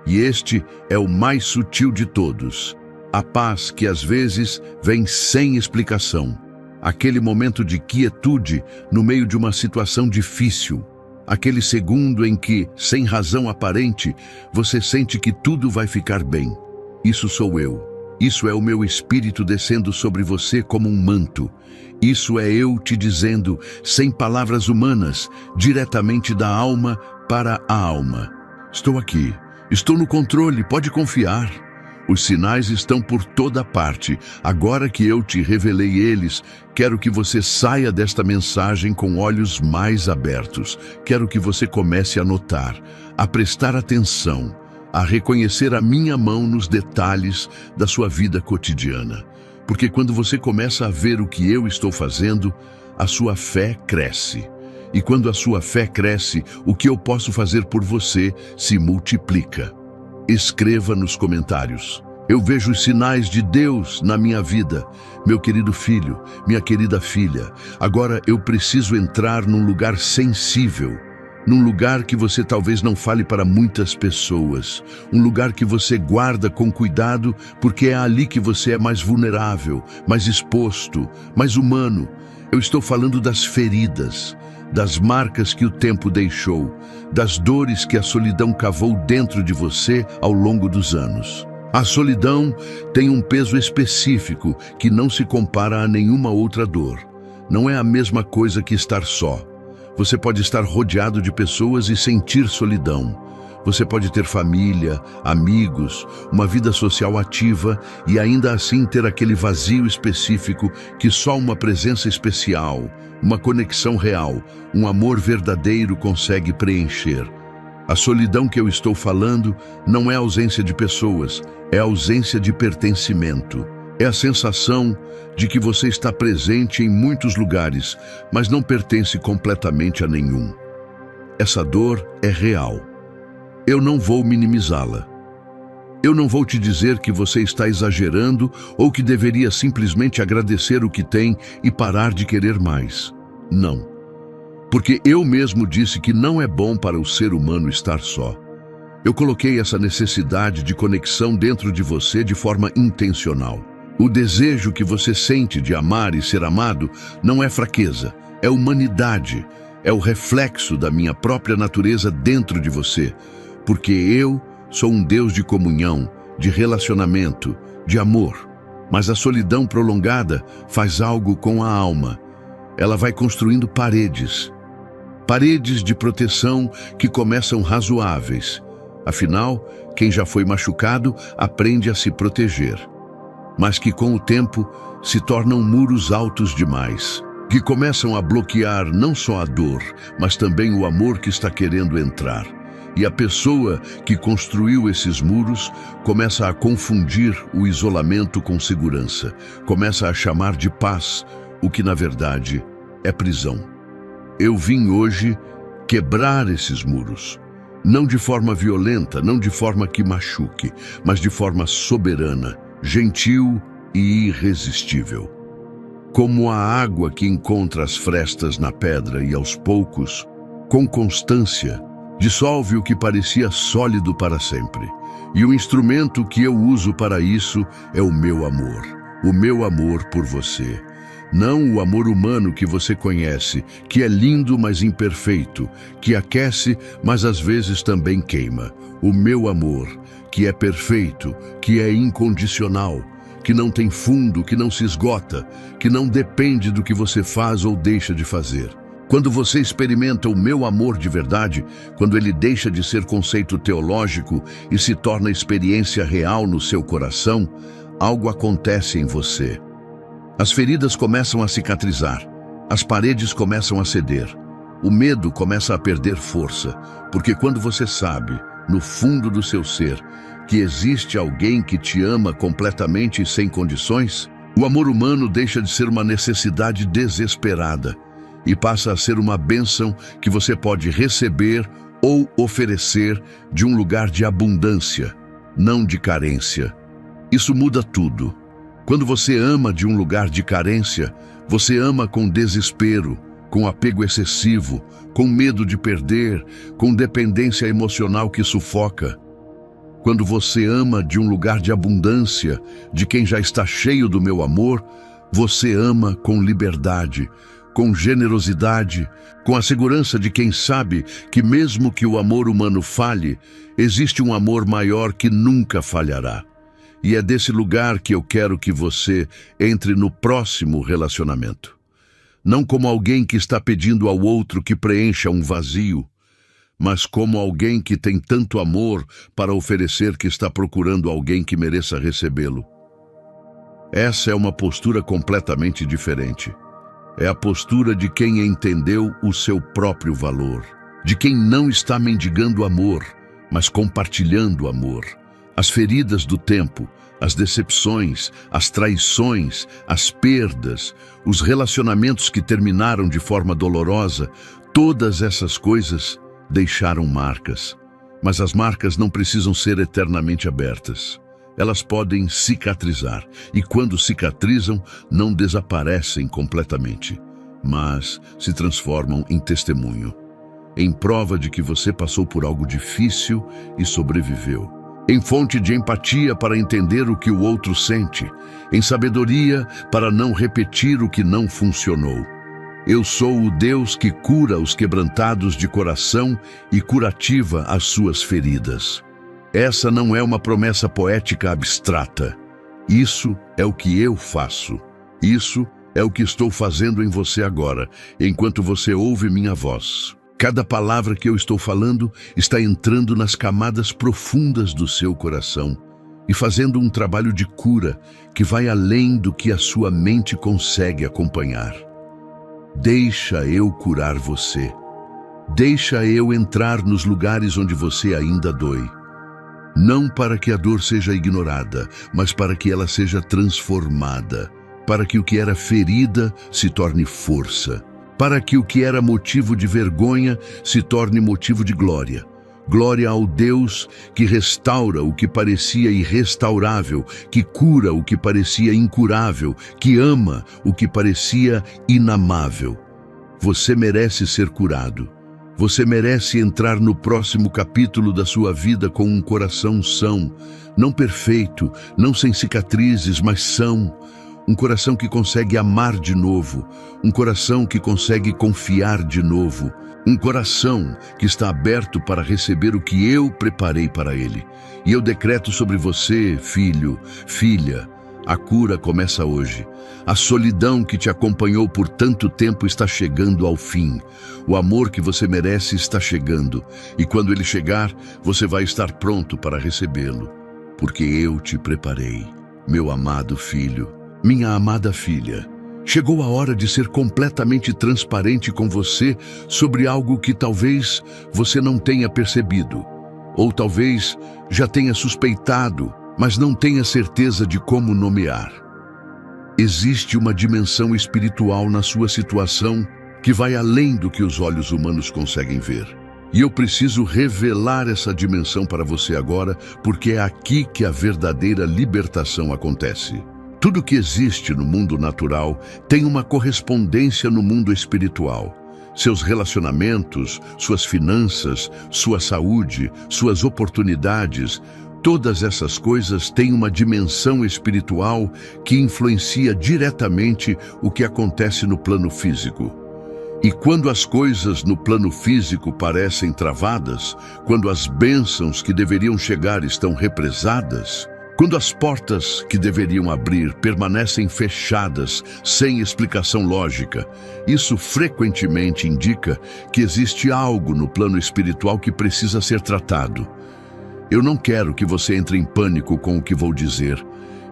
E este é o mais sutil de todos. A paz que às vezes vem sem explicação. Aquele momento de quietude no meio de uma situação difícil. Aquele segundo em que, sem razão aparente, você sente que tudo vai ficar bem. Isso sou eu. Isso é o meu espírito descendo sobre você como um manto. Isso é eu te dizendo, sem palavras humanas, diretamente da alma para a alma. Estou aqui. Estou no controle, pode confiar. Os sinais estão por toda parte. Agora que eu te revelei eles, quero que você saia desta mensagem com olhos mais abertos. Quero que você comece a notar, a prestar atenção, a reconhecer a minha mão nos detalhes da sua vida cotidiana. Porque quando você começa a ver o que eu estou fazendo, a sua fé cresce. E quando a sua fé cresce, o que eu posso fazer por você se multiplica. Escreva nos comentários. Eu vejo os sinais de Deus na minha vida. Meu querido filho, minha querida filha, agora eu preciso entrar num lugar sensível. Num lugar que você talvez não fale para muitas pessoas. Um lugar que você guarda com cuidado, porque é ali que você é mais vulnerável, mais exposto, mais humano. Eu estou falando das feridas, das marcas que o tempo deixou, das dores que a solidão cavou dentro de você ao longo dos anos. A solidão tem um peso específico que não se compara a nenhuma outra dor. Não é a mesma coisa que estar só. Você pode estar rodeado de pessoas e sentir solidão. Você pode ter família, amigos, uma vida social ativa e ainda assim ter aquele vazio específico que só uma presença especial, uma conexão real, um amor verdadeiro consegue preencher. A solidão que eu estou falando não é ausência de pessoas, é ausência de pertencimento. É a sensação de que você está presente em muitos lugares, mas não pertence completamente a nenhum. Essa dor é real. Eu não vou minimizá-la. Eu não vou te dizer que você está exagerando ou que deveria simplesmente agradecer o que tem e parar de querer mais. Não. Porque eu mesmo disse que não é bom para o ser humano estar só. Eu coloquei essa necessidade de conexão dentro de você de forma intencional. O desejo que você sente de amar e ser amado não é fraqueza, é humanidade, é o reflexo da minha própria natureza dentro de você, porque eu sou um Deus de comunhão, de relacionamento, de amor. Mas a solidão prolongada faz algo com a alma. Ela vai construindo paredes de proteção que começam razoáveis. Afinal, quem já foi machucado aprende a se proteger. Mas que com o tempo se tornam muros altos demais, que começam a bloquear não só a dor, mas também o amor que está querendo entrar. E a pessoa que construiu esses muros começa a confundir o isolamento com segurança, começa a chamar de paz o que na verdade é prisão. Eu vim hoje quebrar esses muros. Não de forma violenta, não de forma que machuque, mas de forma soberana, gentil e irresistível. Como a água que encontra as frestas na pedra e aos poucos, com constância, dissolve o que parecia sólido para sempre. E o instrumento que eu uso para isso é o meu amor por você. Não o amor humano que você conhece, que é lindo, mas imperfeito, que aquece, mas às vezes também queima. O meu amor, que é perfeito, que é incondicional, que não tem fundo, que não se esgota, que não depende do que você faz ou deixa de fazer. Quando você experimenta o meu amor de verdade, quando ele deixa de ser conceito teológico e se torna experiência real no seu coração, algo acontece em você. As feridas começam a cicatrizar, as paredes começam a ceder, o medo começa a perder força, porque quando você sabe, no fundo do seu ser, que existe alguém que te ama completamente e sem condições, o amor humano deixa de ser uma necessidade desesperada e passa a ser uma bênção que você pode receber ou oferecer de um lugar de abundância, não de carência. Isso muda tudo. Quando você ama de um lugar de carência, você ama com desespero, com apego excessivo, com medo de perder, com dependência emocional que sufoca. Quando você ama de um lugar de abundância, de quem já está cheio do meu amor, você ama com liberdade, com generosidade, com a segurança de quem sabe que mesmo que o amor humano falhe, existe um amor maior que nunca falhará. E é desse lugar que eu quero que você entre no próximo relacionamento. Não como alguém que está pedindo ao outro que preencha um vazio, mas como alguém que tem tanto amor para oferecer que está procurando alguém que mereça recebê-lo. Essa é uma postura completamente diferente. É a postura de quem entendeu o seu próprio valor, de quem não está mendigando amor, mas compartilhando amor. As feridas do tempo, as decepções, as traições, as perdas, os relacionamentos que terminaram de forma dolorosa, todas essas coisas deixaram marcas. Mas as marcas não precisam ser eternamente abertas. Elas podem cicatrizar, e quando cicatrizam, não desaparecem completamente, mas se transformam em testemunho, em prova de que você passou por algo difícil e sobreviveu, em fonte de empatia para entender o que o outro sente, em sabedoria para não repetir o que não funcionou. Eu sou o Deus que cura os quebrantados de coração e curativa as suas feridas. Essa não é uma promessa poética abstrata. Isso é o que eu faço. Isso é o que estou fazendo em você agora, enquanto você ouve minha voz. Cada palavra que eu estou falando está entrando nas camadas profundas do seu coração e fazendo um trabalho de cura que vai além do que a sua mente consegue acompanhar. Deixa eu curar você. Deixa eu entrar nos lugares onde você ainda dói. Não para que a dor seja ignorada, mas para que ela seja transformada, para que o que era ferida se torne força, para que o que era motivo de vergonha se torne motivo de glória. Glória ao Deus que restaura o que parecia irrestaurável, que cura o que parecia incurável, que ama o que parecia inamável. Você merece ser curado. Você merece entrar no próximo capítulo da sua vida com um coração são, não perfeito, não sem cicatrizes, mas são. Um coração que consegue amar de novo, um coração que consegue confiar de novo, um coração que está aberto para receber o que eu preparei para ele. E eu decreto sobre você, filho, filha, a cura começa hoje. A solidão que te acompanhou por tanto tempo está chegando ao fim. O amor que você merece está chegando. E quando ele chegar, você vai estar pronto para recebê-lo. Porque eu te preparei, meu amado filho, minha amada filha. Chegou a hora de ser completamente transparente com você sobre algo que talvez você não tenha percebido. Ou talvez já tenha suspeitado, mas não tenha certeza de como nomear. Existe uma dimensão espiritual na sua situação que vai além do que os olhos humanos conseguem ver. E eu preciso revelar essa dimensão para você agora, porque é aqui que a verdadeira libertação acontece. Tudo que existe no mundo natural tem uma correspondência no mundo espiritual. Seus relacionamentos, suas finanças, sua saúde, suas oportunidades, todas essas coisas têm uma dimensão espiritual que influencia diretamente o que acontece no plano físico. E quando as coisas no plano físico parecem travadas, quando as bênçãos que deveriam chegar estão represadas, quando as portas que deveriam abrir permanecem fechadas sem explicação lógica, isso frequentemente indica que existe algo no plano espiritual que precisa ser tratado. Eu não quero que você entre em pânico com o que vou dizer.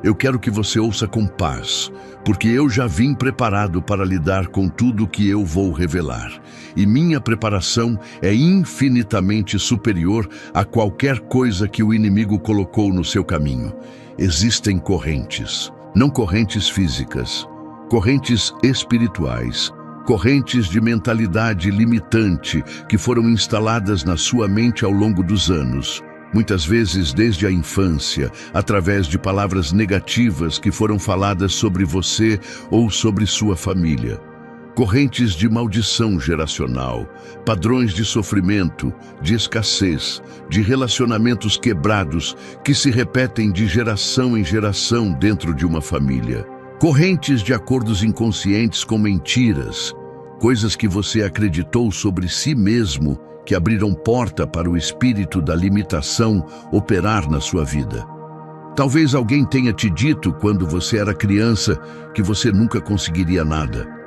Eu quero que você ouça com paz, porque eu já vim preparado para lidar com tudo o que eu vou revelar. E minha preparação é infinitamente superior a qualquer coisa que o inimigo colocou no seu caminho. Existem correntes, não correntes físicas, correntes espirituais, correntes de mentalidade limitante que foram instaladas na sua mente ao longo dos anos. Muitas vezes desde a infância, através de palavras negativas que foram faladas sobre você ou sobre sua família. correntes de maldição geracional, padrões de sofrimento, de escassez, de relacionamentos quebrados que se repetem de geração em geração dentro de uma família. Correntes de acordos inconscientes com mentiras, coisas que você acreditou sobre si mesmo que abriram porta para o espírito da limitação operar na sua vida. Talvez alguém tenha te dito quando você era criança que você nunca conseguiria nada.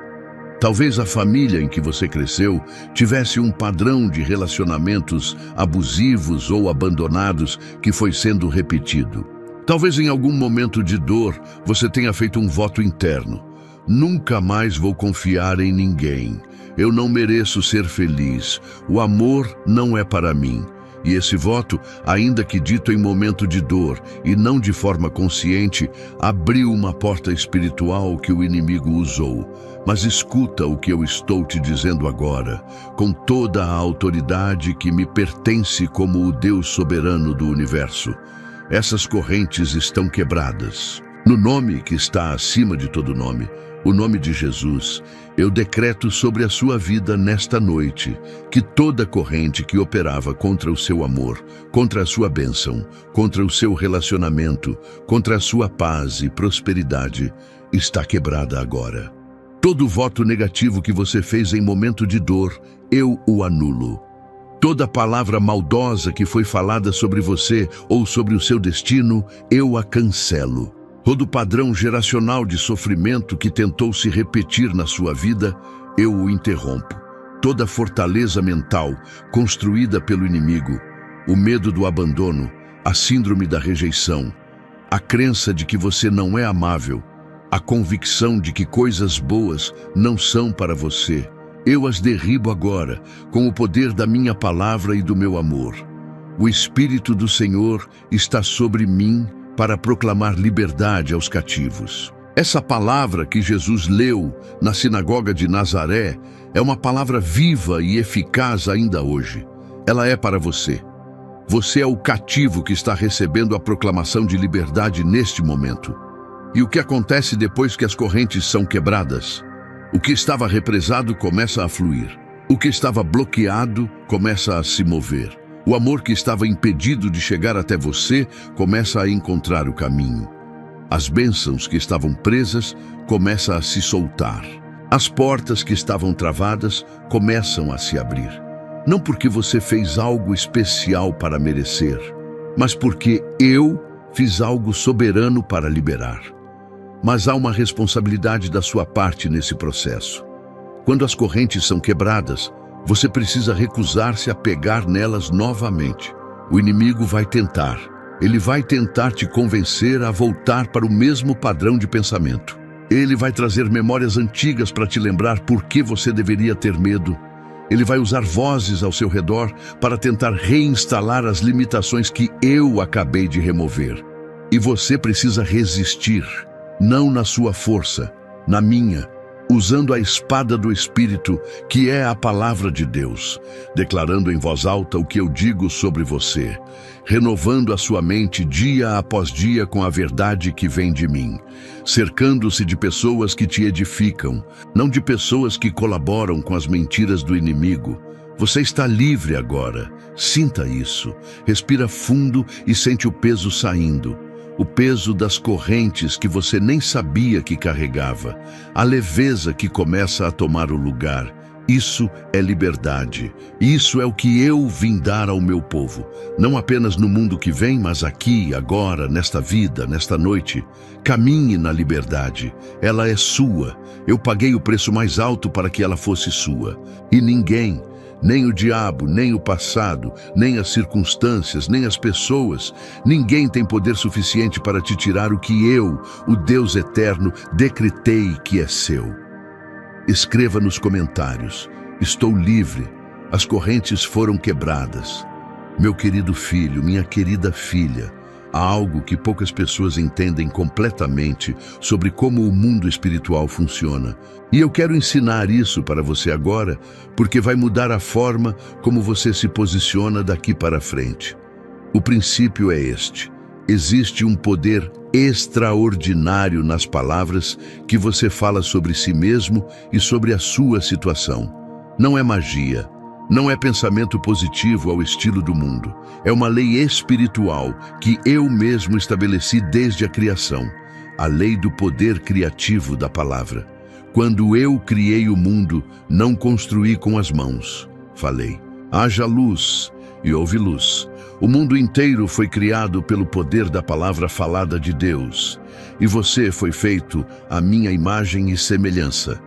Talvez a família em que você cresceu tivesse um padrão de relacionamentos abusivos ou abandonados que foi sendo repetido. Talvez em algum momento de dor você tenha feito um voto interno. Nunca mais vou confiar em ninguém. Eu não mereço ser feliz. O amor não é para mim. E esse voto, ainda que dito em momento de dor e não de forma consciente, abriu uma porta espiritual que o inimigo usou. Mas escuta o que eu estou te dizendo agora, com toda a autoridade que me pertence como o Deus soberano do universo. Essas correntes estão quebradas. No nome que está acima de todo nome, o nome de Jesus, eu decreto sobre a sua vida nesta noite que toda corrente que operava contra o seu amor, contra a sua bênção, contra o seu relacionamento, contra a sua paz e prosperidade, está quebrada agora. Todo voto negativo que você fez em momento de dor, eu o anulo. Toda palavra maldosa que foi falada sobre você ou sobre o seu destino, eu a cancelo. Todo padrão geracional de sofrimento que tentou se repetir na sua vida, eu o interrompo. Toda fortaleza mental construída pelo inimigo, o medo do abandono, a síndrome da rejeição, a crença de que você não é amável, a convicção de que coisas boas não são para você, eu as derribo agora com o poder da minha palavra e do meu amor. O Espírito do Senhor está sobre mim para proclamar liberdade aos cativos. Essa palavra que Jesus leu na sinagoga de Nazaré é uma palavra viva e eficaz ainda hoje. Ela é para você. Você é o cativo que está recebendo a proclamação de liberdade neste momento. E o que acontece depois que as correntes são quebradas? O que estava represado começa a fluir. O que estava bloqueado começa a se mover. O amor que estava impedido de chegar até você começa a encontrar o caminho. As bênçãos que estavam presas começam a se soltar. As portas que estavam travadas começam a se abrir. Não porque você fez algo especial para merecer, mas porque eu fiz algo soberano para liberar. Mas há uma responsabilidade da sua parte nesse processo. Quando as correntes são quebradas, você precisa recusar-se a pegar nelas novamente. O inimigo vai tentar. Ele vai tentar te convencer a voltar para o mesmo padrão de pensamento. Ele vai trazer memórias antigas para te lembrar por que você deveria ter medo. Ele vai usar vozes ao seu redor para tentar reinstalar as limitações que eu acabei de remover. E você precisa resistir, não na sua força, na minha, usando a espada do Espírito, que é a palavra de Deus, declarando em voz alta o que eu digo sobre você, renovando a sua mente dia após dia com a verdade que vem de mim, cercando-se de pessoas que te edificam, não de pessoas que colaboram com as mentiras do inimigo. Você está livre agora. Sinta isso. Respira fundo e sente o peso saindo. O peso das correntes que você nem sabia que carregava, a leveza que começa a tomar o lugar. Isso é liberdade. Isso é o que eu vim dar ao meu povo. Não apenas no mundo que vem, mas aqui, agora, nesta vida, nesta noite. Caminhe na liberdade. Ela é sua. Eu paguei o preço mais alto para que ela fosse sua. E ninguém, nem o diabo, nem o passado, nem as circunstâncias, nem as pessoas, ninguém tem poder suficiente para te tirar o que eu, o Deus eterno, decretei que é seu. Escreva nos comentários: estou livre, as correntes foram quebradas. Meu querido filho, minha querida filha, há algo que poucas pessoas entendem completamente sobre como o mundo espiritual funciona. E eu quero ensinar isso para você agora, porque vai mudar a forma como você se posiciona daqui para frente. O princípio é este: existe um poder extraordinário nas palavras que você fala sobre si mesmo e sobre a sua situação. Não é magia, não é pensamento positivo ao estilo do mundo. É uma lei espiritual que eu mesmo estabeleci desde a criação. A lei do poder criativo da palavra. Quando eu criei o mundo, não construí com as mãos. Falei, haja luz, e houve luz. O mundo inteiro foi criado pelo poder da palavra falada de Deus. E você foi feito à minha imagem e semelhança.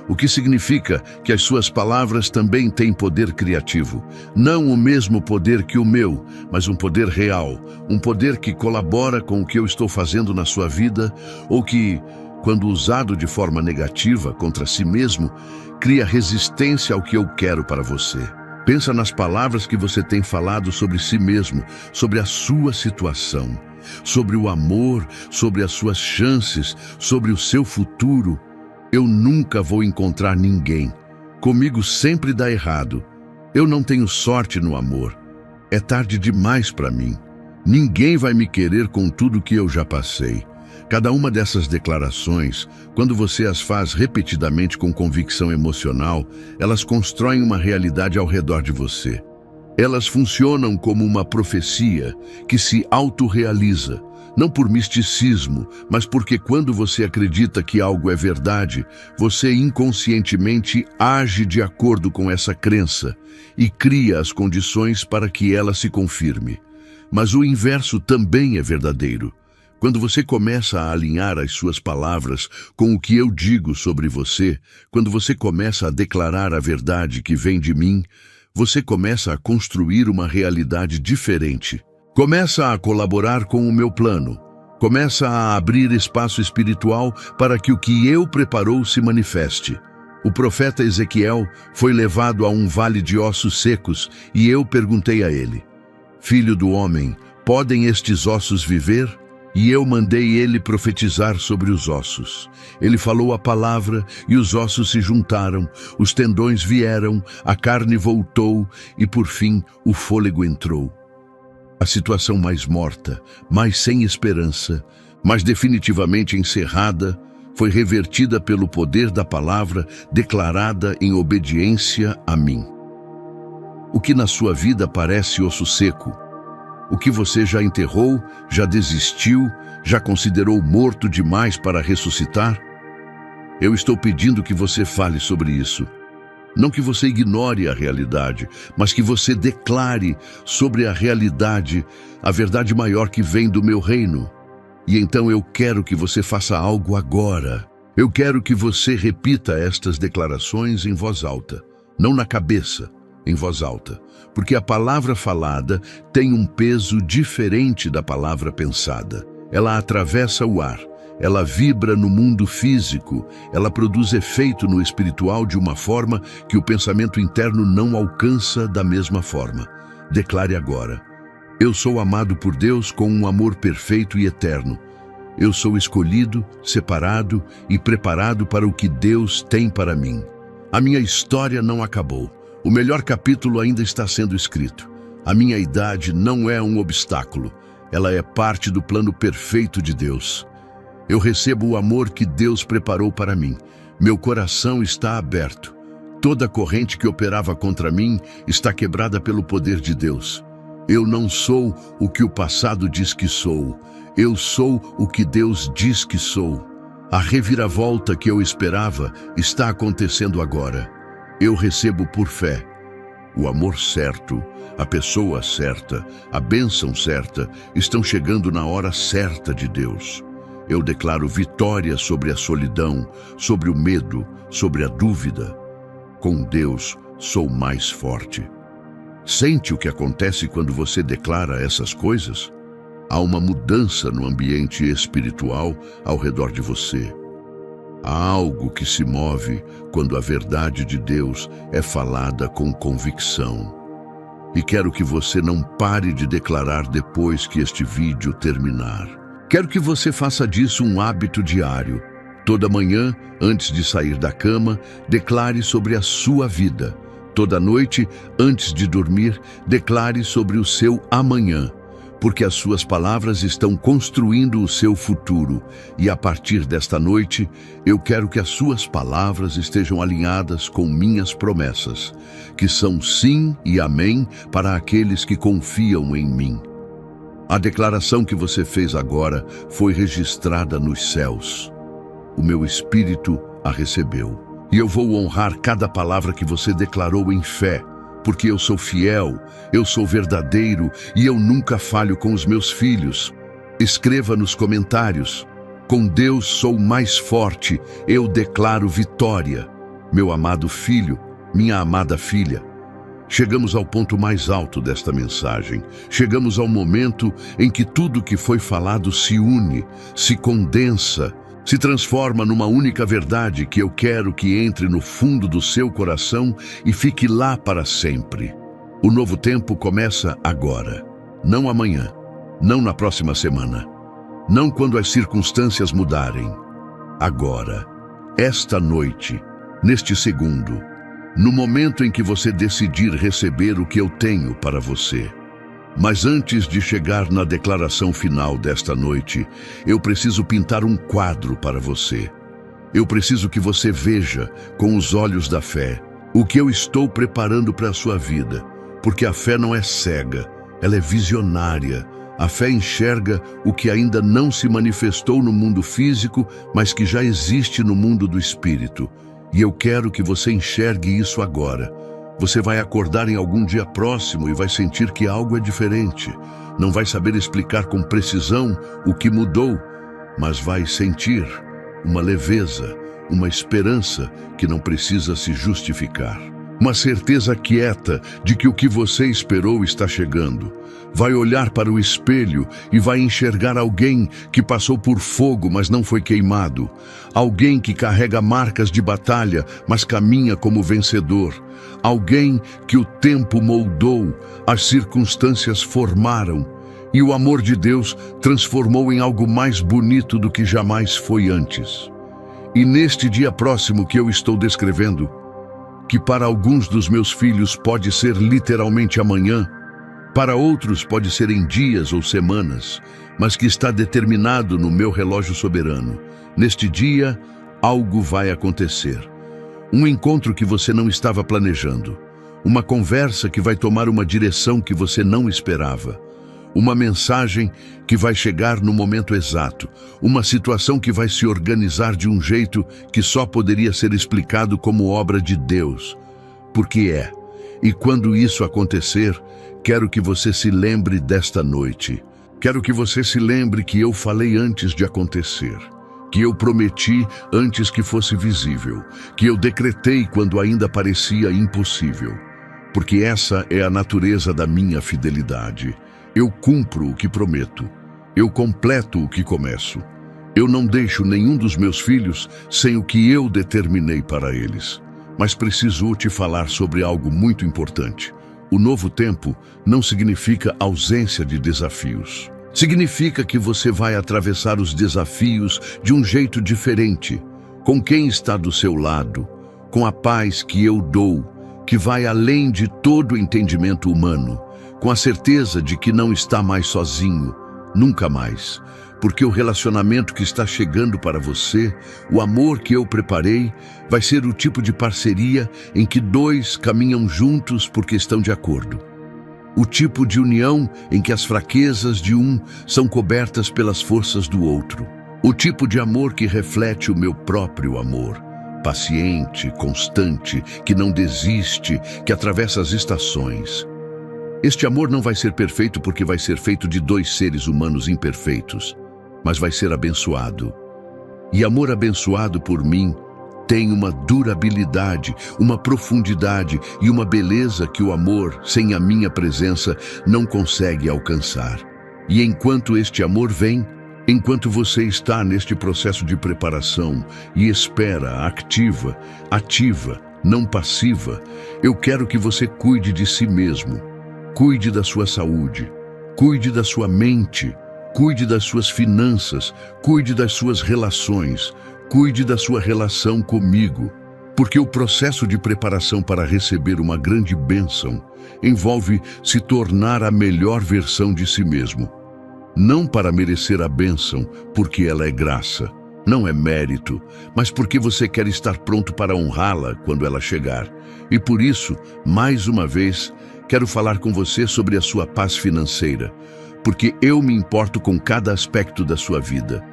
O que significa que as suas palavras também têm poder criativo. Não o mesmo poder que o meu, mas um poder real. Um poder que colabora com o que eu estou fazendo na sua vida, ou que, quando usado de forma negativa contra si mesmo, cria resistência ao que eu quero para você. Pensa nas palavras que você tem falado sobre si mesmo, sobre a sua situação, sobre o amor, sobre as suas chances, sobre o seu futuro. Eu nunca vou encontrar ninguém. Comigo sempre dá errado. Eu não tenho sorte no amor. É tarde demais para mim. Ninguém vai me querer com tudo que eu já passei. Cada uma dessas declarações, quando você as faz repetidamente com convicção emocional, elas constroem uma realidade ao redor de você. Elas funcionam como uma profecia que se autorrealiza, não por misticismo, mas porque quando você acredita que algo é verdade, você inconscientemente age de acordo com essa crença e cria as condições para que ela se confirme. Mas o inverso também é verdadeiro. Quando você começa a alinhar as suas palavras com o que eu digo sobre você, quando você começa a declarar a verdade que vem de mim, você começa a construir uma realidade diferente. Começa a colaborar com o meu plano. Começa a abrir espaço espiritual para que o que eu preparou se manifeste. O profeta Ezequiel foi levado a um vale de ossos secos e eu perguntei a ele, Filho do homem, podem estes ossos viver? E eu mandei ele profetizar sobre os ossos. Ele falou a palavra e os ossos se juntaram, os tendões vieram, a carne voltou e, por fim, o fôlego entrou. A situação mais morta, mais sem esperança, mas definitivamente encerrada, foi revertida pelo poder da palavra declarada em obediência a mim. O que na sua vida parece osso seco, o que você já enterrou, já desistiu, já considerou morto demais para ressuscitar? Eu estou pedindo que você fale sobre isso. Não que você ignore a realidade, mas que você declare sobre a realidade a verdade maior que vem do meu reino. E então eu quero que você faça algo agora. Eu quero que você repita estas declarações em voz alta, não na cabeça, em voz alta, porque a palavra falada tem um peso diferente da palavra pensada. Ela atravessa o ar, ela vibra no mundo físico, ela produz efeito no espiritual de uma forma que o pensamento interno não alcança da mesma forma. Declare agora: eu sou amado por Deus com um amor perfeito e eterno. Eu sou escolhido, separado e preparado para o que Deus tem para mim. A minha história não acabou. O melhor capítulo ainda está sendo escrito. A minha idade não é um obstáculo. Ela é parte do plano perfeito de Deus. Eu recebo o amor que Deus preparou para mim. Meu coração está aberto. Toda corrente que operava contra mim está quebrada pelo poder de Deus. Eu não sou o que o passado diz que sou. Eu sou o que Deus diz que sou. A reviravolta que eu esperava está acontecendo agora. Eu recebo por fé. O amor certo, a pessoa certa, a bênção certa estão chegando na hora certa de Deus. Eu declaro vitória sobre a solidão, sobre o medo, sobre a dúvida. Com Deus, sou mais forte. Sente o que acontece quando você declara essas coisas? Há uma mudança no ambiente espiritual ao redor de você. Há algo que se move quando a verdade de Deus é falada com convicção. E quero que você não pare de declarar depois que este vídeo terminar. Quero que você faça disso um hábito diário. Toda manhã, antes de sair da cama, declare sobre a sua vida. Toda noite, antes de dormir, declare sobre o seu amanhã. porque as suas palavras estão construindo o seu futuro. E a partir desta noite, eu quero que as suas palavras estejam alinhadas com minhas promessas, que são sim e amém para aqueles que confiam em mim. A declaração que você fez agora foi registrada nos céus. O meu espírito a recebeu. E eu vou honrar cada palavra que você declarou em fé, porque eu sou fiel, eu sou verdadeiro e eu nunca falho com os meus filhos. Escreva nos comentários: com Deus sou mais forte, eu declaro vitória. Meu amado filho, minha amada filha. Chegamos ao ponto mais alto desta mensagem. Chegamos ao momento em que tudo que foi falado se une, se condensa, se transforma numa única verdade que eu quero que entre no fundo do seu coração e fique lá para sempre. O novo tempo começa agora, não amanhã, não na próxima semana, não quando as circunstâncias mudarem. Agora, esta noite, neste segundo, no momento em que você decidir receber o que eu tenho para você. Mas antes de chegar na declaração final desta noite, eu preciso pintar um quadro para você. Eu preciso que você veja, com os olhos da fé, o que eu estou preparando para a sua vida. Porque a fé não é cega, ela é visionária. A fé enxerga o que ainda não se manifestou no mundo físico, mas que já existe no mundo do espírito. E eu quero que você enxergue isso agora. Você vai acordar em algum dia próximo e vai sentir que algo é diferente. Não vai saber explicar com precisão o que mudou, mas vai sentir uma leveza, uma esperança que não precisa se justificar. Uma certeza quieta de que o que você esperou está chegando. Vai olhar para o espelho e vai enxergar alguém que passou por fogo, mas não foi queimado. Alguém que carrega marcas de batalha, mas caminha como vencedor. Alguém que o tempo moldou, as circunstâncias formaram, e o amor de Deus transformou em algo mais bonito do que jamais foi antes. E neste dia próximo que eu estou descrevendo, que para alguns dos meus filhos pode ser literalmente amanhã, para outros pode ser em dias ou semanas, mas que está determinado no meu relógio soberano. Neste dia, algo vai acontecer. Um encontro que você não estava planejando. Uma conversa que vai tomar uma direção que você não esperava. Uma mensagem que vai chegar no momento exato. Uma situação que vai se organizar de um jeito que só poderia ser explicado como obra de Deus. Porque é. E quando isso acontecer, quero que você se lembre desta noite. Quero que você se lembre que eu falei antes de acontecer. Que eu prometi antes que fosse visível. Que eu decretei quando ainda parecia impossível. Porque essa é a natureza da minha fidelidade. Eu cumpro o que prometo. Eu completo o que começo. Eu não deixo nenhum dos meus filhos sem o que eu determinei para eles. Mas preciso te falar sobre algo muito importante. O novo tempo não significa ausência de desafios. Significa que você vai atravessar os desafios de um jeito diferente, com quem está do seu lado, com a paz que eu dou, que vai além de todo o entendimento humano, com a certeza de que não está mais sozinho, nunca mais, porque o relacionamento que está chegando para você, o amor que eu preparei, vai ser o tipo de parceria em que dois caminham juntos porque estão de acordo. O tipo de união em que as fraquezas de um são cobertas pelas forças do outro. O tipo de amor que reflete o meu próprio amor. Paciente, constante, que não desiste, que atravessa as estações. Este amor não vai ser perfeito porque vai ser feito de dois seres humanos imperfeitos, mas vai ser abençoado. E amor abençoado por mim tem uma durabilidade, uma profundidade e uma beleza que o amor, sem a minha presença, não consegue alcançar. E enquanto este amor vem, enquanto você está neste processo de preparação e espera, ativa, não passiva, eu quero que você cuide de si mesmo, cuide da sua saúde, cuide da sua mente, cuide das suas finanças, cuide das suas relações, cuide da sua relação comigo. Porque o processo de preparação para receber uma grande bênção envolve se tornar a melhor versão de si mesmo. Não para merecer a bênção, porque ela é graça, não é mérito, mas porque você quer estar pronto para honrá-la quando ela chegar. E por isso, mais uma vez, quero falar com você sobre a sua paz financeira, porque eu me importo com cada aspecto da sua vida.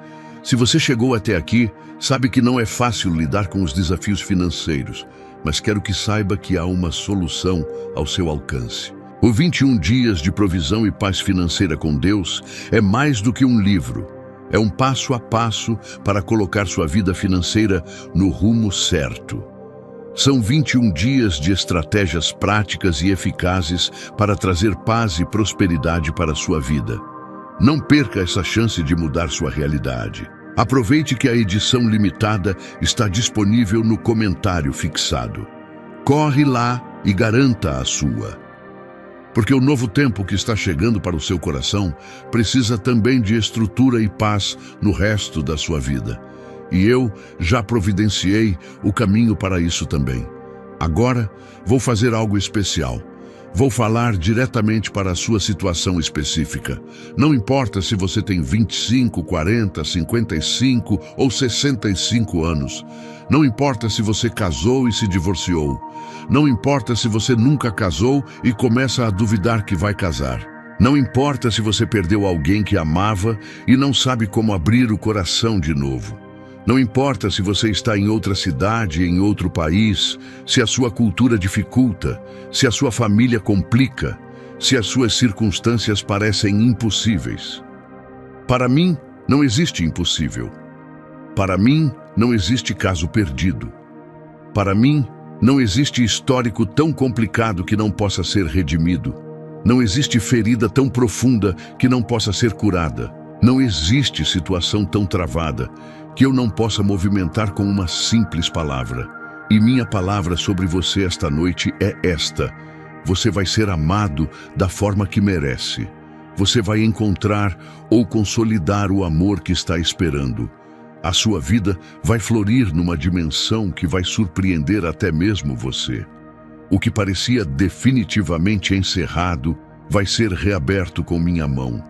Se você chegou até aqui, sabe que não é fácil lidar com os desafios financeiros, mas quero que saiba que há uma solução ao seu alcance. O 21 Dias de Provisão e Paz Financeira com Deus é mais do que um livro. É um passo a passo para colocar sua vida financeira no rumo certo. São 21 dias de estratégias práticas e eficazes para trazer paz e prosperidade para a sua vida. Não perca essa chance de mudar sua realidade. Aproveite que a edição limitada está disponível no comentário fixado. Corre lá e garanta a sua. Porque o novo tempo que está chegando para o seu coração precisa também de estrutura e paz no resto da sua vida. E eu já providenciei o caminho para isso também. Agora, vou fazer algo especial. Vou falar diretamente para a sua situação específica. Não importa se você tem 25, 40, 55 ou 65 anos. Não importa se você casou e se divorciou. Não importa se você nunca casou e começa a duvidar que vai casar. Não importa se você perdeu alguém que amava e não sabe como abrir o coração de novo. Não importa se você está em outra cidade, em outro país, se a sua cultura dificulta, se a sua família complica, se as suas circunstâncias parecem impossíveis. Para mim, não existe impossível. Para mim, não existe caso perdido. Para mim, não existe histórico tão complicado que não possa ser redimido. Não existe ferida tão profunda que não possa ser curada. Não existe situação tão travada que eu não possa movimentar com uma simples palavra. E minha palavra sobre você esta noite é esta: você vai ser amado da forma que merece. Você vai encontrar ou consolidar o amor que está esperando. A sua vida vai florir numa dimensão que vai surpreender até mesmo você. O que parecia definitivamente encerrado vai ser reaberto com minha mão.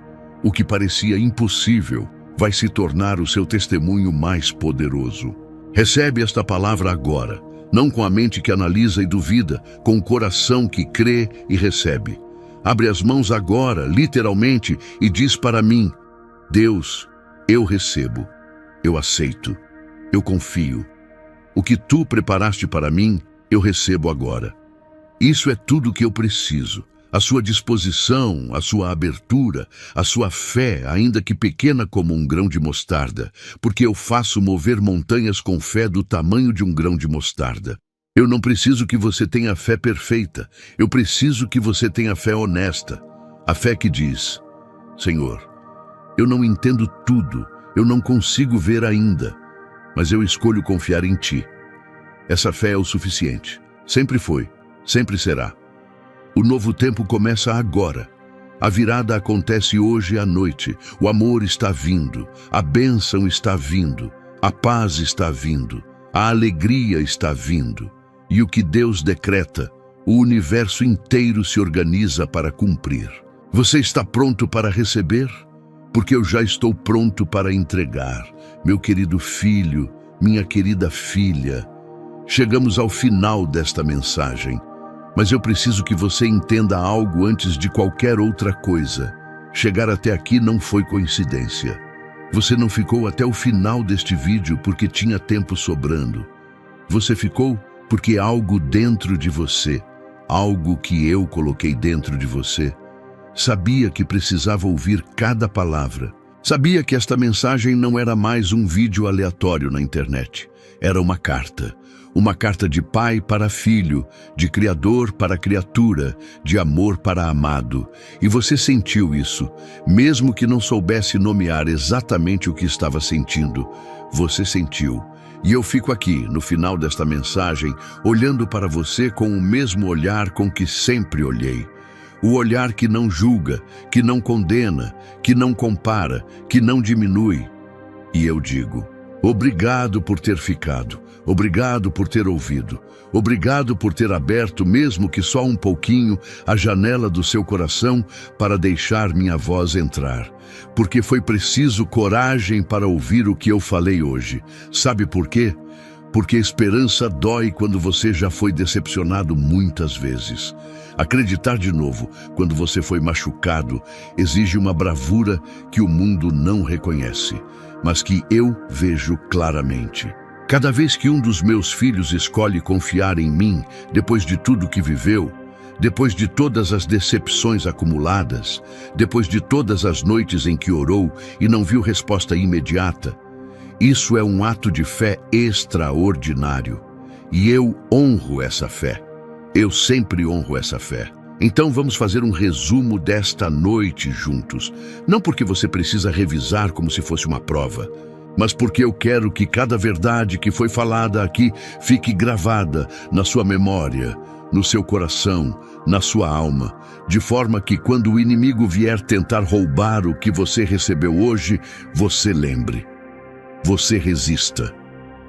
O que parecia impossível vai se tornar o seu testemunho mais poderoso. Recebe esta palavra agora, não com a mente que analisa e duvida, com o coração que crê e recebe. Abre as mãos agora, literalmente, e diz para mim: Deus, eu recebo, eu aceito, eu confio. O que tu preparaste para mim, eu recebo agora. Isso é tudo o que eu preciso. A sua disposição, a sua abertura, a sua fé, ainda que pequena como um grão de mostarda, porque eu faço mover montanhas com fé do tamanho de um grão de mostarda. Eu não preciso que você tenha fé perfeita, eu preciso que você tenha fé honesta. A fé que diz: Senhor, eu não entendo tudo, eu não consigo ver ainda, mas eu escolho confiar em Ti. Essa fé é o suficiente. Sempre foi, sempre será. O novo tempo começa agora. A virada acontece hoje à noite. O amor está vindo, a bênção está vindo, a paz está vindo, a alegria está vindo. E o que Deus decreta, o universo inteiro se organiza para cumprir. Você está pronto para receber? Porque eu já estou pronto para entregar. Meu querido filho, minha querida filha, chegamos ao final desta mensagem. Mas eu preciso que você entenda algo antes de qualquer outra coisa. Chegar até aqui não foi coincidência. Você não ficou até o final deste vídeo porque tinha tempo sobrando. Você ficou porque algo dentro de você, algo que eu coloquei dentro de você, sabia que precisava ouvir cada palavra. Sabia que esta mensagem não era mais um vídeo aleatório na internet. Era uma carta. Uma carta de pai para filho, de criador para criatura, de amor para amado. E você sentiu isso, mesmo que não soubesse nomear exatamente o que estava sentindo. Você sentiu. E eu fico aqui, no final desta mensagem, olhando para você com o mesmo olhar com que sempre olhei. O olhar que não julga, que não condena, que não compara, que não diminui. E eu digo: Obrigado por ter ficado. Obrigado por ter ouvido. Obrigado por ter aberto, mesmo que só um pouquinho, a janela do seu coração para deixar minha voz entrar. Porque foi preciso coragem para ouvir o que eu falei hoje. Sabe por quê? Porque a esperança dói quando você já foi decepcionado muitas vezes. Acreditar de novo, quando você foi machucado, exige uma bravura que o mundo não reconhece, mas que eu vejo claramente. Cada vez que um dos meus filhos escolhe confiar em mim, depois de tudo que viveu, depois de todas as decepções acumuladas, depois de todas as noites em que orou e não viu resposta imediata, isso é um ato de fé extraordinário. E eu honro essa fé. Eu sempre honro essa fé. Então vamos fazer um resumo desta noite juntos. Não porque você precisa revisar como se fosse uma prova, mas porque eu quero que cada verdade que foi falada aqui fique gravada na sua memória, no seu coração, na sua alma, de forma que quando o inimigo vier tentar roubar o que você recebeu hoje, você lembre. Você resista.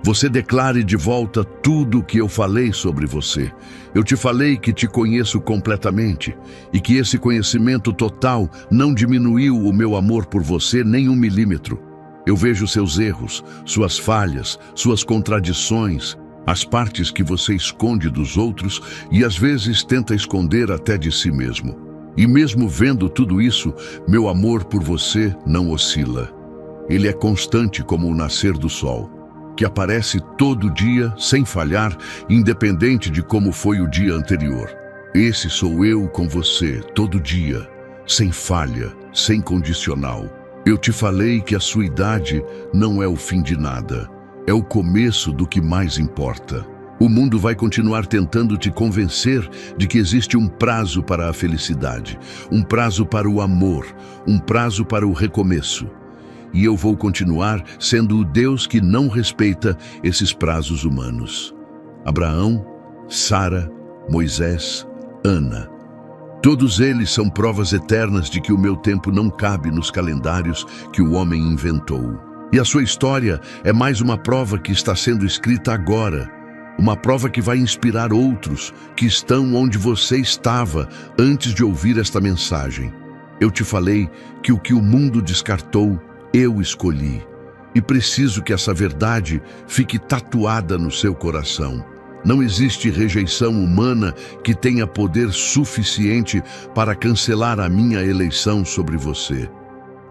Você declare de volta tudo o que eu falei sobre você. Eu te falei que te conheço completamente e que esse conhecimento total não diminuiu o meu amor por você nem 1 milímetro. Eu vejo seus erros, suas falhas, suas contradições, as partes que você esconde dos outros e às vezes tenta esconder até de si mesmo. E mesmo vendo tudo isso, meu amor por você não oscila. Ele é constante como o nascer do sol, que aparece todo dia, sem falhar, independente de como foi o dia anterior. Esse sou eu com você, todo dia, sem falha, sem condicional. Eu te falei que a sua idade não é o fim de nada, é o começo do que mais importa. O mundo vai continuar tentando te convencer de que existe um prazo para a felicidade, um prazo para o amor, um prazo para o recomeço. E eu vou continuar sendo o Deus que não respeita esses prazos humanos. Abraão, Sara, Moisés, Ana. Todos eles são provas eternas de que o meu tempo não cabe nos calendários que o homem inventou. E a sua história é mais uma prova que está sendo escrita agora. Uma prova que vai inspirar outros que estão onde você estava antes de ouvir esta mensagem. Eu te falei que o que o mundo descartou, eu escolhi, e preciso que essa verdade fique tatuada no seu coração. Não existe rejeição humana que tenha poder suficiente para cancelar a minha eleição sobre você.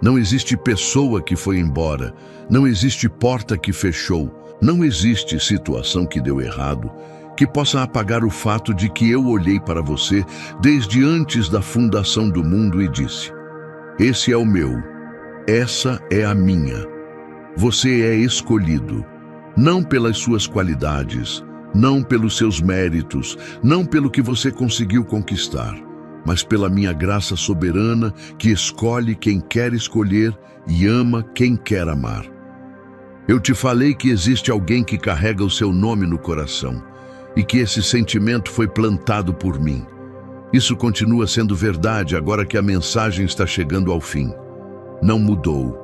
Não existe pessoa que foi embora, não existe porta que fechou, não existe situação que deu errado que possa apagar o fato de que eu olhei para você desde antes da fundação do mundo e disse: esse é o meu. Essa é a minha. Você é escolhido, não pelas suas qualidades, não pelos seus méritos, não pelo que você conseguiu conquistar, mas pela minha graça soberana que escolhe quem quer escolher e ama quem quer amar. Eu te falei que existe alguém que carrega o seu nome no coração e que esse sentimento foi plantado por mim. Isso continua sendo verdade agora que a mensagem está chegando ao fim. Não mudou,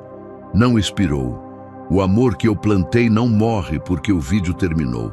não expirou. O amor que eu plantei não morre porque o vídeo terminou.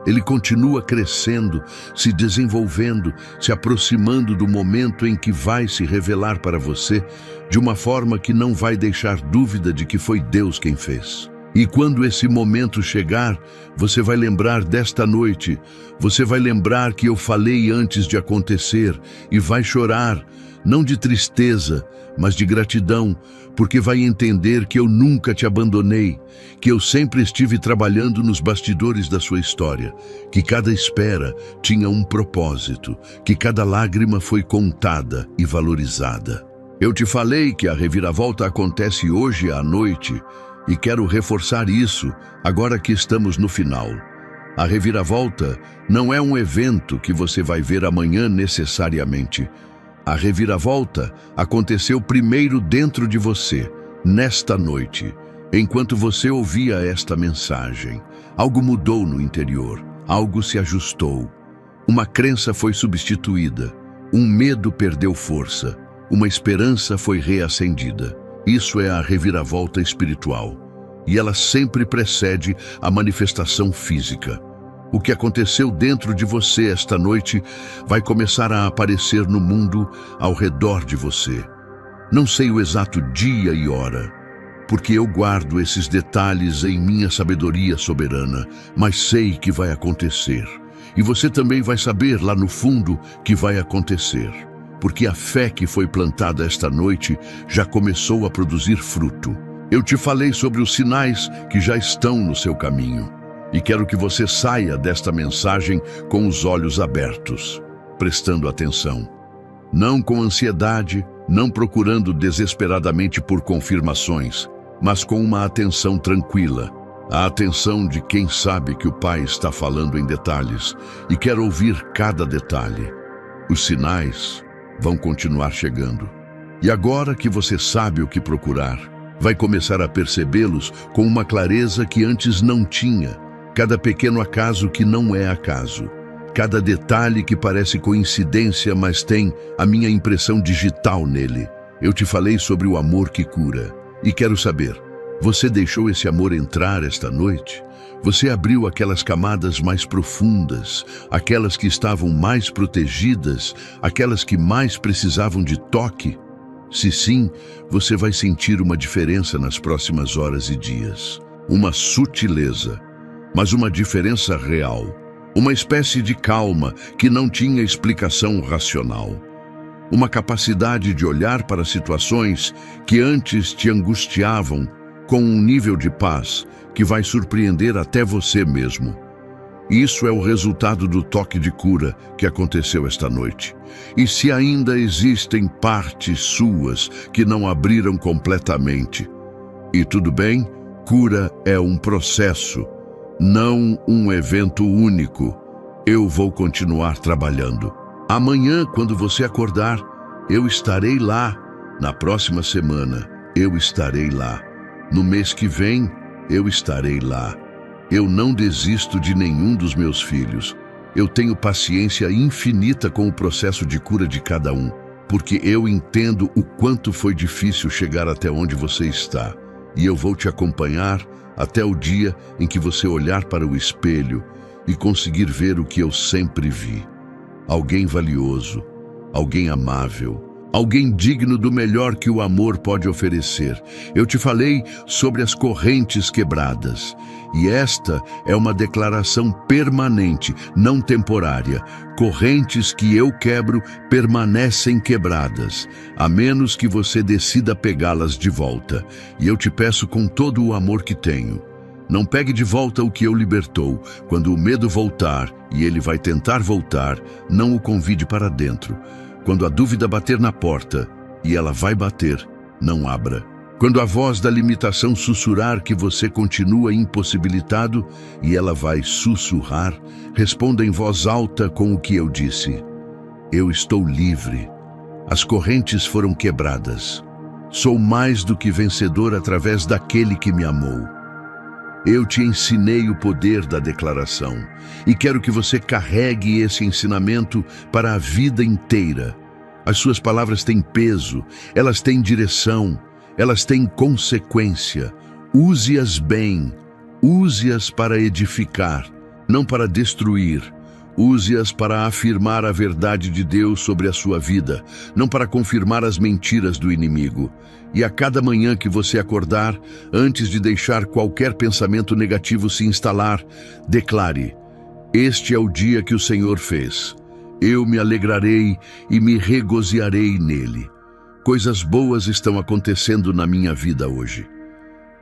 Ele continua crescendo, se desenvolvendo, se aproximando do momento em que vai se revelar para você de uma forma que não vai deixar dúvida de que foi Deus quem fez. E quando esse momento chegar, você vai lembrar desta noite, você vai lembrar que eu falei antes de acontecer e vai chorar, não de tristeza, mas de gratidão, porque vai entender que eu nunca te abandonei, que eu sempre estive trabalhando nos bastidores da sua história, que cada espera tinha um propósito, que cada lágrima foi contada e valorizada. Eu te falei que a reviravolta acontece hoje à noite e quero reforçar isso agora que estamos no final. A reviravolta não é um evento que você vai ver amanhã necessariamente. A reviravolta aconteceu primeiro dentro de você, nesta noite, enquanto você ouvia esta mensagem. Algo mudou no interior, algo se ajustou. Uma crença foi substituída, um medo perdeu força, uma esperança foi reacendida. Isso é a reviravolta espiritual. e ela sempre precede a manifestação física. O que aconteceu dentro de você esta noite vai começar a aparecer no mundo ao redor de você. Não sei o exato dia e hora, porque eu guardo esses detalhes em minha sabedoria soberana, mas sei que vai acontecer. E você também vai saber lá no fundo que vai acontecer, porque a fé que foi plantada esta noite já começou a produzir fruto. Eu te falei sobre os sinais que já estão no seu caminho, e quero que você saia desta mensagem com os olhos abertos, prestando atenção. Não com ansiedade, não procurando desesperadamente por confirmações, mas com uma atenção tranquila, a atenção de quem sabe que o Pai está falando em detalhes e quer ouvir cada detalhe. Os sinais vão continuar chegando. E agora que você sabe o que procurar, vai começar a percebê-los com uma clareza que antes não tinha. Cada pequeno acaso que não é acaso. Cada detalhe que parece coincidência, mas tem a minha impressão digital nele. Eu te falei sobre o amor que cura. E quero saber, você deixou esse amor entrar esta noite? Você abriu aquelas camadas mais profundas, aquelas que estavam mais protegidas, aquelas que mais precisavam de toque? Se sim, você vai sentir uma diferença nas próximas horas e dias. Uma sutileza, mas uma diferença real. Uma espécie de calma que não tinha explicação racional. Uma capacidade de olhar para situações que antes te angustiavam com um nível de paz que vai surpreender até você mesmo. Isso é o resultado do toque de cura que aconteceu esta noite. E se ainda existem partes suas que não abriram completamente, e tudo bem, cura é um processo, não um evento único. Eu vou continuar trabalhando. Amanhã, quando você acordar, eu estarei lá. Na próxima semana, eu estarei lá. No mês que vem, eu estarei lá. Eu não desisto de nenhum dos meus filhos. Eu tenho paciência infinita com o processo de cura de cada um, porque eu entendo o quanto foi difícil chegar até onde você está. E eu vou te acompanhar até o dia em que você olhar para o espelho e conseguir ver o que eu sempre vi. Alguém valioso, alguém amável, alguém digno do melhor que o amor pode oferecer. Eu te falei sobre as correntes quebradas, e esta é uma declaração permanente, não temporária. Correntes que eu quebro permanecem quebradas, a menos que você decida pegá-las de volta. E eu te peço com todo o amor que tenho, não pegue de volta o que eu libertou. Quando o medo voltar, e ele vai tentar voltar, não o convide para dentro. Quando a dúvida bater na porta, e ela vai bater, não abra. Quando a voz da limitação sussurrar que você continua impossibilitado, e ela vai sussurrar, responda em voz alta com o que eu disse. Eu estou livre. As correntes foram quebradas. Sou mais do que vencedor através daquele que me amou. Eu te ensinei o poder da declaração e quero que você carregue esse ensinamento para a vida inteira. As suas palavras têm peso, elas têm direção, elas têm consequência. Use-as bem, use-as para edificar, não para destruir. Use-as para afirmar a verdade de Deus sobre a sua vida, não para confirmar as mentiras do inimigo. E a cada manhã que você acordar, antes de deixar qualquer pensamento negativo se instalar, declare: este é o dia que o Senhor fez. Eu me alegrarei e me regoziarei nele. Coisas boas estão acontecendo na minha vida hoje.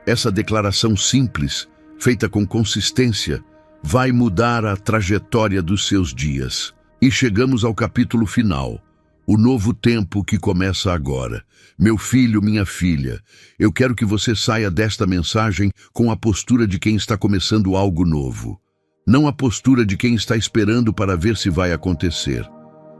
Essa declaração simples, feita com consistência, vai mudar a trajetória dos seus dias. E chegamos ao capítulo final, o novo tempo que começa agora. Meu filho, minha filha, eu quero que você saia desta mensagem com a postura de quem está começando algo novo. Não a postura de quem está esperando para ver se vai acontecer.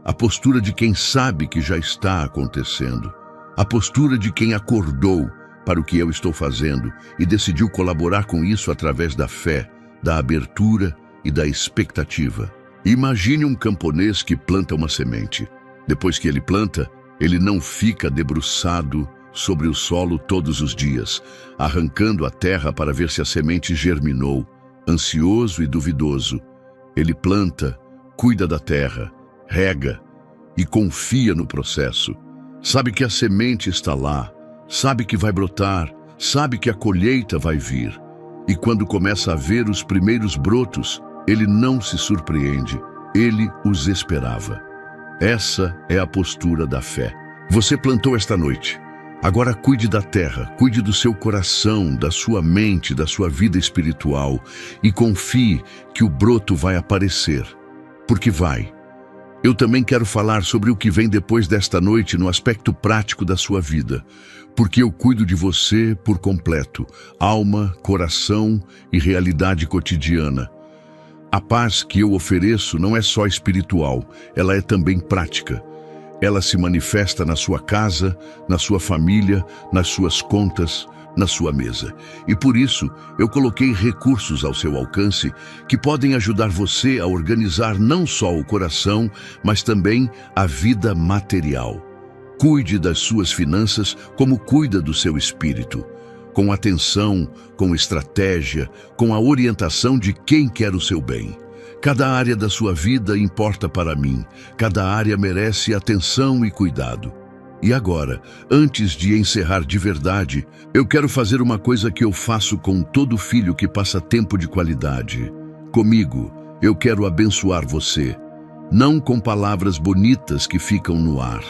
A postura de quem sabe que já está acontecendo. A postura de quem acordou para o que eu estou fazendo e decidiu colaborar com isso através da fé, da abertura e da expectativa. Imagine um camponês que planta uma semente. Depois que ele planta, ele não fica debruçado sobre o solo todos os dias, arrancando a terra para ver se a semente germinou, ansioso e duvidoso. Ele planta, cuida da terra, rega e confia no processo. Sabe que a semente está lá, sabe que vai brotar, sabe que a colheita vai vir. E quando começa a ver os primeiros brotos, ele não se surpreende, ele os esperava. Essa é a postura da fé. Você plantou esta noite. Agora cuide da terra, cuide do seu coração, da sua mente, da sua vida espiritual e confie que o broto vai aparecer, porque vai. Eu também quero falar sobre o que vem depois desta noite no aspecto prático da sua vida, porque eu cuido de você por completo, alma, coração e realidade cotidiana. A paz que eu ofereço não é só espiritual, ela é também prática. Ela se manifesta na sua casa, na sua família, nas suas contas, na sua mesa. E por isso, eu coloquei recursos ao seu alcance que podem ajudar você a organizar não só o coração, mas também a vida material. Cuide das suas finanças como cuida do seu espírito, com atenção, com estratégia, com a orientação de quem quer o seu bem. Cada área da sua vida importa para mim, cada área merece atenção e cuidado. E agora, antes de encerrar de verdade, eu quero fazer uma coisa que eu faço com todo filho que passa tempo de qualidade. Comigo, eu quero abençoar você, não com palavras bonitas que ficam no ar,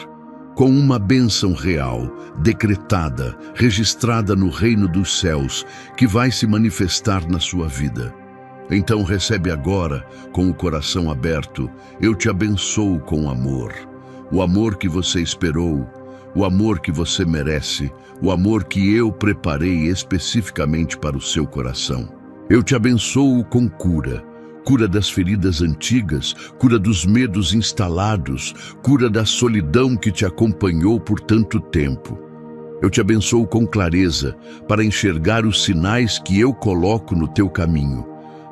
com uma bênção real, decretada, registrada no reino dos céus, que vai se manifestar na sua vida. Então recebe agora, com o coração aberto, eu te abençoo com amor. O amor que você esperou, o amor que você merece, o amor que eu preparei especificamente para o seu coração. Eu te abençoo com cura. Cura das feridas antigas, cura dos medos instalados, cura da solidão que te acompanhou por tanto tempo. Eu te abençoo com clareza para enxergar os sinais que eu coloco no teu caminho,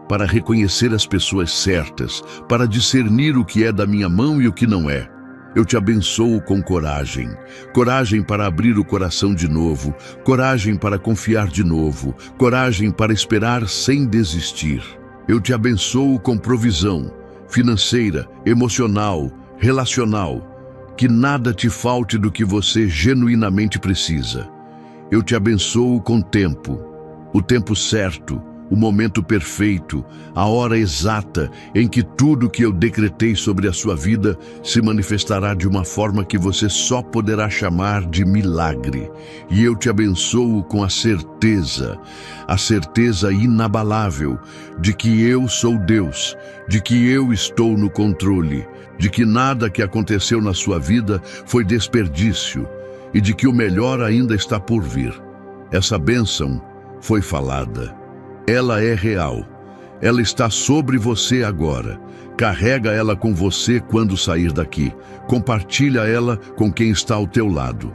para reconhecer as pessoas certas, para discernir o que é da minha mão e o que não é. Eu te abençoo com coragem, coragem para abrir o coração de novo, coragem para confiar de novo, coragem para esperar sem desistir. Eu te abençoo com provisão financeira, emocional, relacional, que nada te falte do que você genuinamente precisa. Eu te abençoo com tempo, o tempo certo, o momento perfeito, a hora exata em que tudo que eu decretei sobre a sua vida se manifestará de uma forma que você só poderá chamar de milagre. E eu te abençoo com a certeza inabalável de que eu sou Deus, de que eu estou no controle, de que nada que aconteceu na sua vida foi desperdício e de que o melhor ainda está por vir. Essa bênção foi falada. Ela é real. Ela está sobre você agora. Carrega ela com você quando sair daqui. Compartilha ela com quem está ao teu lado.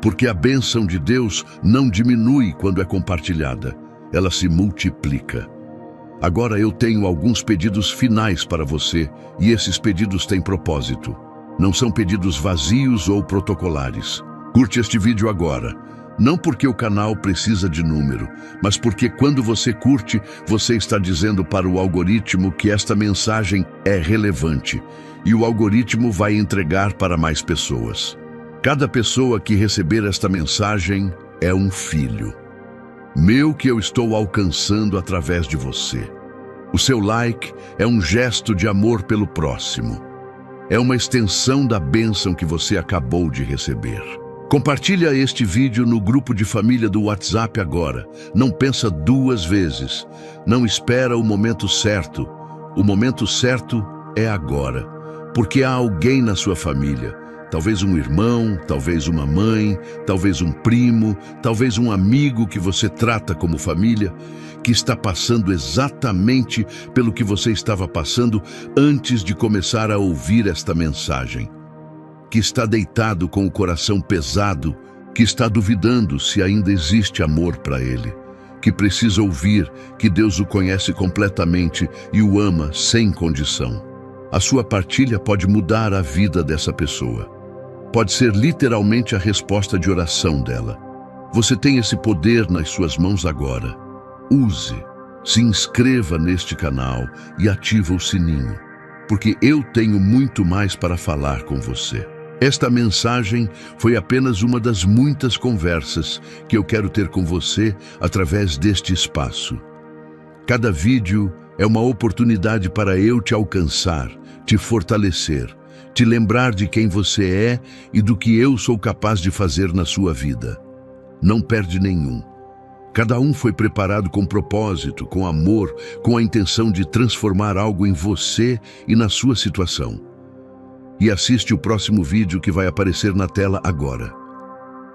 Porque a bênção de Deus não diminui quando é compartilhada. Ela se multiplica. Agora eu tenho alguns pedidos finais para você, e esses pedidos têm propósito. Não são pedidos vazios ou protocolares. Curte este vídeo agora. Não porque o canal precisa de número, mas porque quando você curte, você está dizendo para o algoritmo que esta mensagem é relevante e o algoritmo vai entregar para mais pessoas. Cada pessoa que receber esta mensagem é um filho meu que eu estou alcançando através de você. O seu like é um gesto de amor pelo próximo. É uma extensão da bênção que você acabou de receber. Compartilha este vídeo no grupo de família do WhatsApp agora. Não pensa duas vezes. Não espera o momento certo. O momento certo é agora. Porque há alguém na sua família. Talvez um irmão, talvez uma mãe, talvez um primo, talvez um amigo que você trata como família, que está passando exatamente pelo que você estava passando antes de começar a ouvir esta mensagem. Que está deitado com o coração pesado, que está duvidando se ainda existe amor para ele, que precisa ouvir que Deus o conhece completamente e o ama sem condição. A sua partilha pode mudar a vida dessa pessoa. Pode ser literalmente a resposta de oração dela. Você tem esse poder nas suas mãos agora. Use, se inscreva neste canal e ativa o sininho, porque eu tenho muito mais para falar com você. Esta mensagem foi apenas uma das muitas conversas que eu quero ter com você através deste espaço. Cada vídeo é uma oportunidade para eu te alcançar, te fortalecer, te lembrar de quem você é e do que eu sou capaz de fazer na sua vida. Não perde nenhum. Cada um foi preparado com propósito, com amor, com a intenção de transformar algo em você e na sua situação. E assiste o próximo vídeo que vai aparecer na tela agora.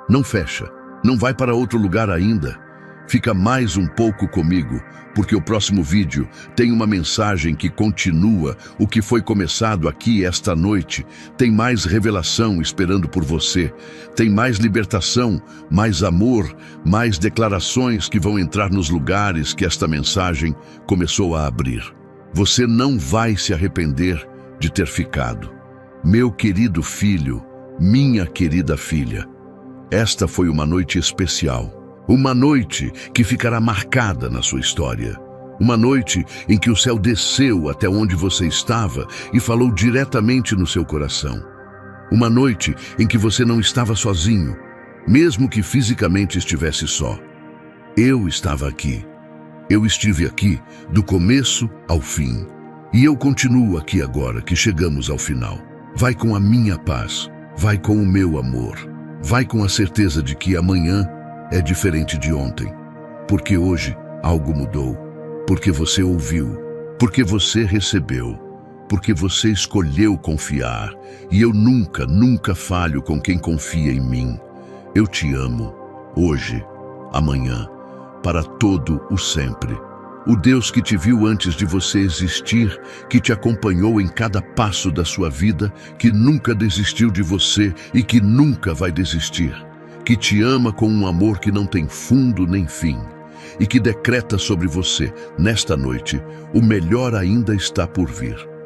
Não fecha, não vai para outro lugar ainda. Fica mais um pouco comigo, porque o próximo vídeo tem uma mensagem que continua o que foi começado aqui esta noite. Tem mais revelação esperando por você. Tem mais libertação, mais amor, mais declarações que vão entrar nos lugares que esta mensagem começou a abrir. Você não vai se arrepender de ter ficado. Meu querido filho, minha querida filha, esta foi uma noite especial. Uma noite que ficará marcada na sua história. Uma noite em que o céu desceu até onde você estava e falou diretamente no seu coração. Uma noite em que você não estava sozinho, mesmo que fisicamente estivesse só. Eu estava aqui. Eu estive aqui do começo ao fim. E eu continuo aqui agora que chegamos ao final. Vai com a minha paz. Vai com o meu amor. Vai com a certeza de que amanhã é diferente de ontem, porque hoje algo mudou, porque você ouviu, porque você recebeu, porque você escolheu confiar, e eu nunca falho com quem confia em mim. Eu te amo, hoje, amanhã, para todo o sempre. O Deus que te viu antes de você existir, que te acompanhou em cada passo da sua vida, que nunca desistiu de você e que nunca vai desistir. Que te ama com um amor que não tem fundo nem fim, e que decreta sobre você, nesta noite, o melhor ainda está por vir.